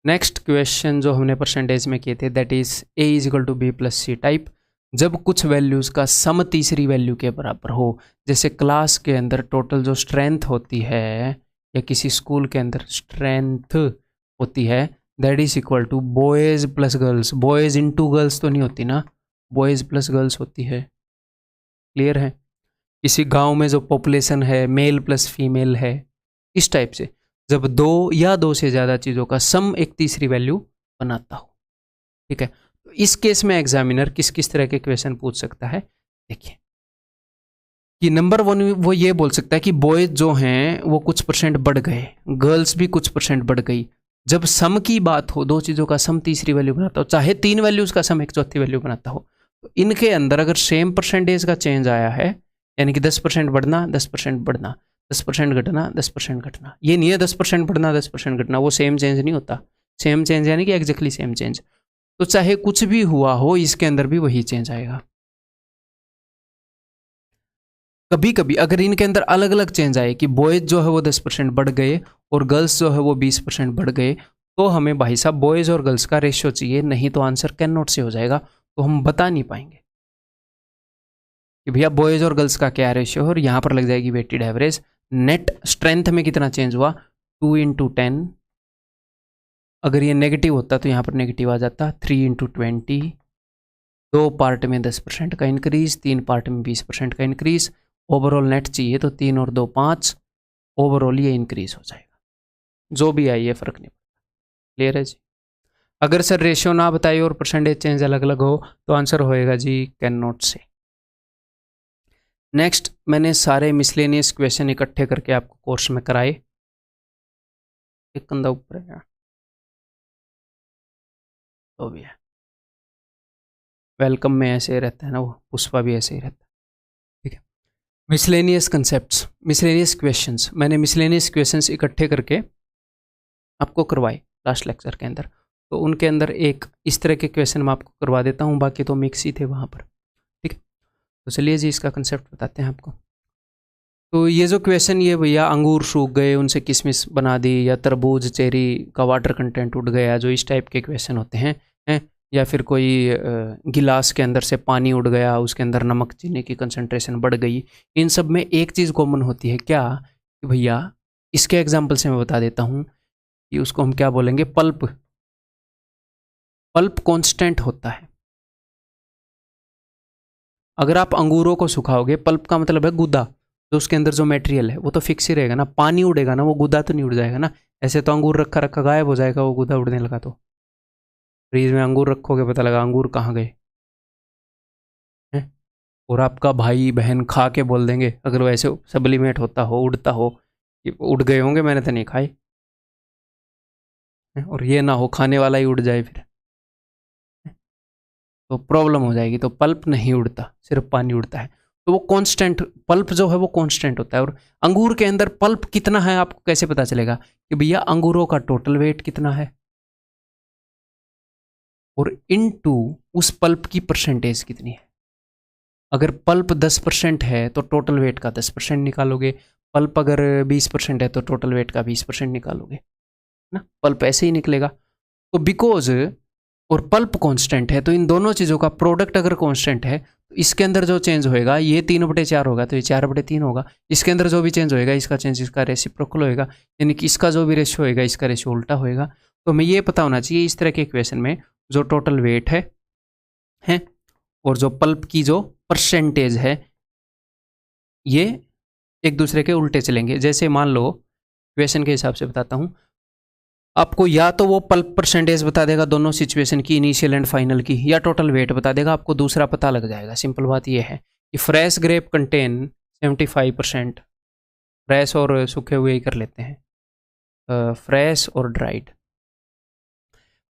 नेक्स्ट क्वेश्चन जो हमने परसेंटेज में किए थे, that is a equal to B plus C type. जब कुछ वैल्यूज का सम तीसरी वैल्यू के बराबर हो, जैसे क्लास के अंदर टोटल जो स्ट्रेंथ होती है या किसी स्कूल के अंदर स्ट्रेंथ होती है, that is equal to boys plus girls. Boys into girls तो नहीं होती ना, बॉयज़ प्लस गर्ल्स होती है। क्लियर है? किसी गांव में जो पॉपुलेशन है मेल प्लस फीमेल है, इस टाइप से जब 2 या 2 से ज़्यादा चीज़ों का सम एक तीसरी वैल्यू बनाता हो, ठीक है। तो इस केस में एग्जामिनर किस किस तरह के क्वेश्चन पूछ सकता है? देखिए कि नंबर 1 वो ये बोल सकता है कि बॉयज जो हैं वो कुछ परसेंट बढ़ गए, गर्ल्स भी कुछ परसेंट बढ़ गई। जब सम की बात हो, 2 चीज़ों का सम तीसरी वैल्यू बनाता हो, चाहे 3 वैल्यूज़ का सम एक चौथी वैल्यू बनाता हो, तो इनके अंदर अगर सेम परसेंटेज का चेंज आया है, यानी कि 10% बढ़ना 10% बढ़ना, 10% घटना 10% घटना, ये नहीं है 10% बढ़ना 10% घटना, वो सेम चेंज नहीं होता। सेम चेंज यानी कि एग्जैक्टली सेम चेंज। तो चाहे कुछ भी हुआ हो इसके अंदर भी वही चेंज आएगा। कभी कभी अगर इनके अंदर अलग अलग चेंज आए कि बॉयज जो है वो 10% बढ़ गए और गर्ल्स जो है वो 20% बढ़ गए, तो हमें भाई साहब बॉयज और गर्ल्स का रेशियो चाहिए, नहीं तो आंसर कैन नॉट से हो जाएगा, तो हम बता नहीं पाएंगे कि भैया बॉयज और गर्ल्स का क्या रेशियो है, और यहाँ पर लग जाएगी वेटेड एवरेज। नेट स्ट्रेंथ में कितना चेंज हुआ? 2 × 10। अगर ये नेगेटिव होता तो यहाँ पर नेगेटिव आ जाता। 3 × 20, 2 पार्ट में 10% का इंक्रीज, 3 पार्ट में 20% का इंक्रीज। ओवरऑल नेट चाहिए तो 3 और 2 5, ओवरऑल ये इंक्रीज हो जाएगा। जो भी आई है फर्क नहीं पड़ता। क्लियर है जी? अगर सर रेशियो ना बताइए और परसेंटेज चेंज अलग अलग हो तो आंसर होएगा जी कैन नॉट से। नेक्स्ट, मैंने सारे मिसलेनियस क्वेश्चन इकट्ठे करके आपको कोर्स में कराए। एक कंधा ऊपर है तो भी है। वेलकम में ऐसे रहता है ना, वो पुष्पा भी ऐसे ही रहता है, ठीक है। मिसलेनियस कंसेप्ट्स, मिसलेनियस क्वेश्चंस, मैंने मिसलेनियस क्वेश्चंस इकट्ठे करके आपको करवाए लास्ट लेक्चर के अंदर, तो उनके अंदर एक इस तरह के क्वेश्चन मैं आपको करवा देता हूँ, बाकी तो मिक्स ही थे वहाँ पर, ठीक है। तो चलिए जी इसका कंसेप्ट बताते हैं आपको। तो ये जो क्वेश्चन, ये भैया अंगूर सूख गए उनसे किशमिश बना दी, या तरबूज चेरी का वाटर कंटेंट उड़ गया, जो इस टाइप के क्वेश्चन होते हैं, या फिर कोई गिलास के अंदर से पानी उड़ गया, उसके अंदर नमक चीनी की कंसंट्रेशन बढ़ गई। इन सब में एक चीज़ कॉमन होती है क्या, कि भैया इसके एग्जाम्पल से मैं बता देता हूँ कि उसको हम क्या बोलेंगे, पल्प। पल्प कांस्टेंट होता है। अगर आप अंगूरों को सुखाओगे, पल्प का मतलब है गुदा, तो उसके अंदर जो मटेरियल है वो तो फिक्स ही रहेगा ना, पानी उड़ेगा ना, वो गुदा तो नहीं उड़ जाएगा ना। ऐसे तो अंगूर रखा रखा गायब हो जाएगा, वो गुदा उड़ने लगा तो। फ्रीज में अंगूर रखोगे, पता लगा अंगूर कहाँ गए हैं। और आपका भाई बहन खा के बोल देंगे, अगर वो ऐसे सब्लिमेट होता हो, उड़ता हो, कि उड़ गए होंगे, मैंने तो नहीं खाए। और ये ना हो खाने वाला ही उड़ जाए फिर, तो प्रॉब्लम हो जाएगी। तो पल्प नहीं उड़ता, सिर्फ पानी उड़ता है। तो वो कांस्टेंट, पल्प जो है वो कांस्टेंट होता है। और अंगूर के अंदर पल्प कितना है आपको कैसे पता चलेगा, कि भैया अंगूरों का टोटल वेट कितना है, और इनटू उस पल्प की परसेंटेज कितनी है। अगर पल्प 10% है तो टोटल वेट का 10% निकालोगे, पल्प अगर 20% है तो टोटल वेट का 20% निकालोगे ना, पल्प ऐसे ही निकलेगा। तो बिकॉज और पल्प कांस्टेंट है, तो इन दोनों चीज़ों का प्रोडक्ट अगर कांस्टेंट है, तो इसके अंदर जो चेंज होएगा, ये 3/4 होगा तो ये 4/3 होगा। इसके अंदर जो भी चेंज होएगा, इसका चेंज इसका रेसिप्रोकल होएगा, यानी कि इसका जो भी रेशियो होएगा, इसका रेशियो उल्टा होएगा। तो हमें ये पता होना चाहिए इस तरह के इक्वेशन में जो टोटल वेट है और जो पल्प की जो परसेंटेज है, ये एक दूसरे के उल्टे चलेंगे। जैसे मान लो इक्वेशन के हिसाब से बताता हूँ आपको, या तो वो पल्प परसेंटेज बता देगा दोनों सिचुएशन की, इनिशियल एंड फाइनल की, या टोटल वेट बता देगा, आपको दूसरा पता लग जाएगा। सिंपल बात ये है कि फ्रेश ग्रेप कंटेन 75%, फ्रेश और सूखे हुए ही कर लेते हैं, फ्रेश और dried.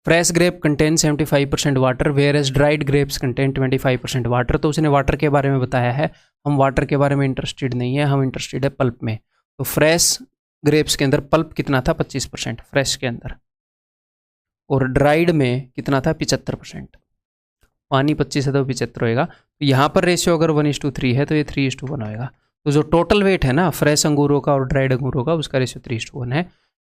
Fresh grape contain 75% water, whereas dried grapes contain 25% water. तो उसने वाटर के बारे में बताया है, हम वाटर के बारे में इंटरेस्टेड नहीं है, हम इंटरेस्टेड है पल्प में। तो फ्रेश ग्रेप्स के अंदर पल्प कितना था, 25% फ्रेश के अंदर, और ड्राइड में कितना था, 75%। पानी 25 है तो 75 होएगा। तो यहाँ पर रेशियो अगर 1:3 है तो ये 3:1 होएगा। तो जो टोटल वेट है ना फ्रेश अंगूरों का और ड्राइड अंगूरों का, उसका रेशियो 3:1 है।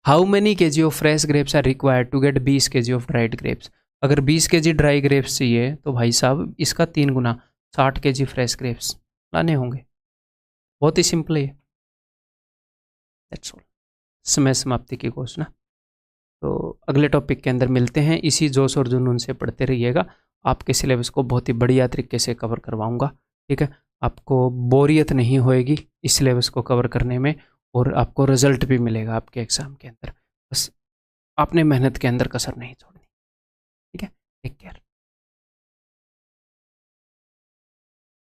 How many kg of fresh grapes are required to get 20 kg of dried grapes. अगर 20 kg ड्राई ग्रेप्स चाहिए तो भाई साहब इसका 3 गुना 60 kg फ्रेश ग्रेप्स लाने होंगे। बहुत ही सिंपल है, दैट्स ऑल। समय समाप्ति की घोषणा। तो अगले टॉपिक के अंदर मिलते हैं, इसी जोश और जुनून से पढ़ते रहिएगा। आपके सिलेबस को बहुत ही बढ़िया तरीके से कवर करवाऊंगा, ठीक है। आपको बोरियत नहीं होएगी इस सिलेबस को कवर करने में, और आपको रिजल्ट भी मिलेगा आपके एग्ज़ाम के अंदर। बस आपने मेहनत के अंदर कसर नहीं छोड़नी, ठीक है। Take care.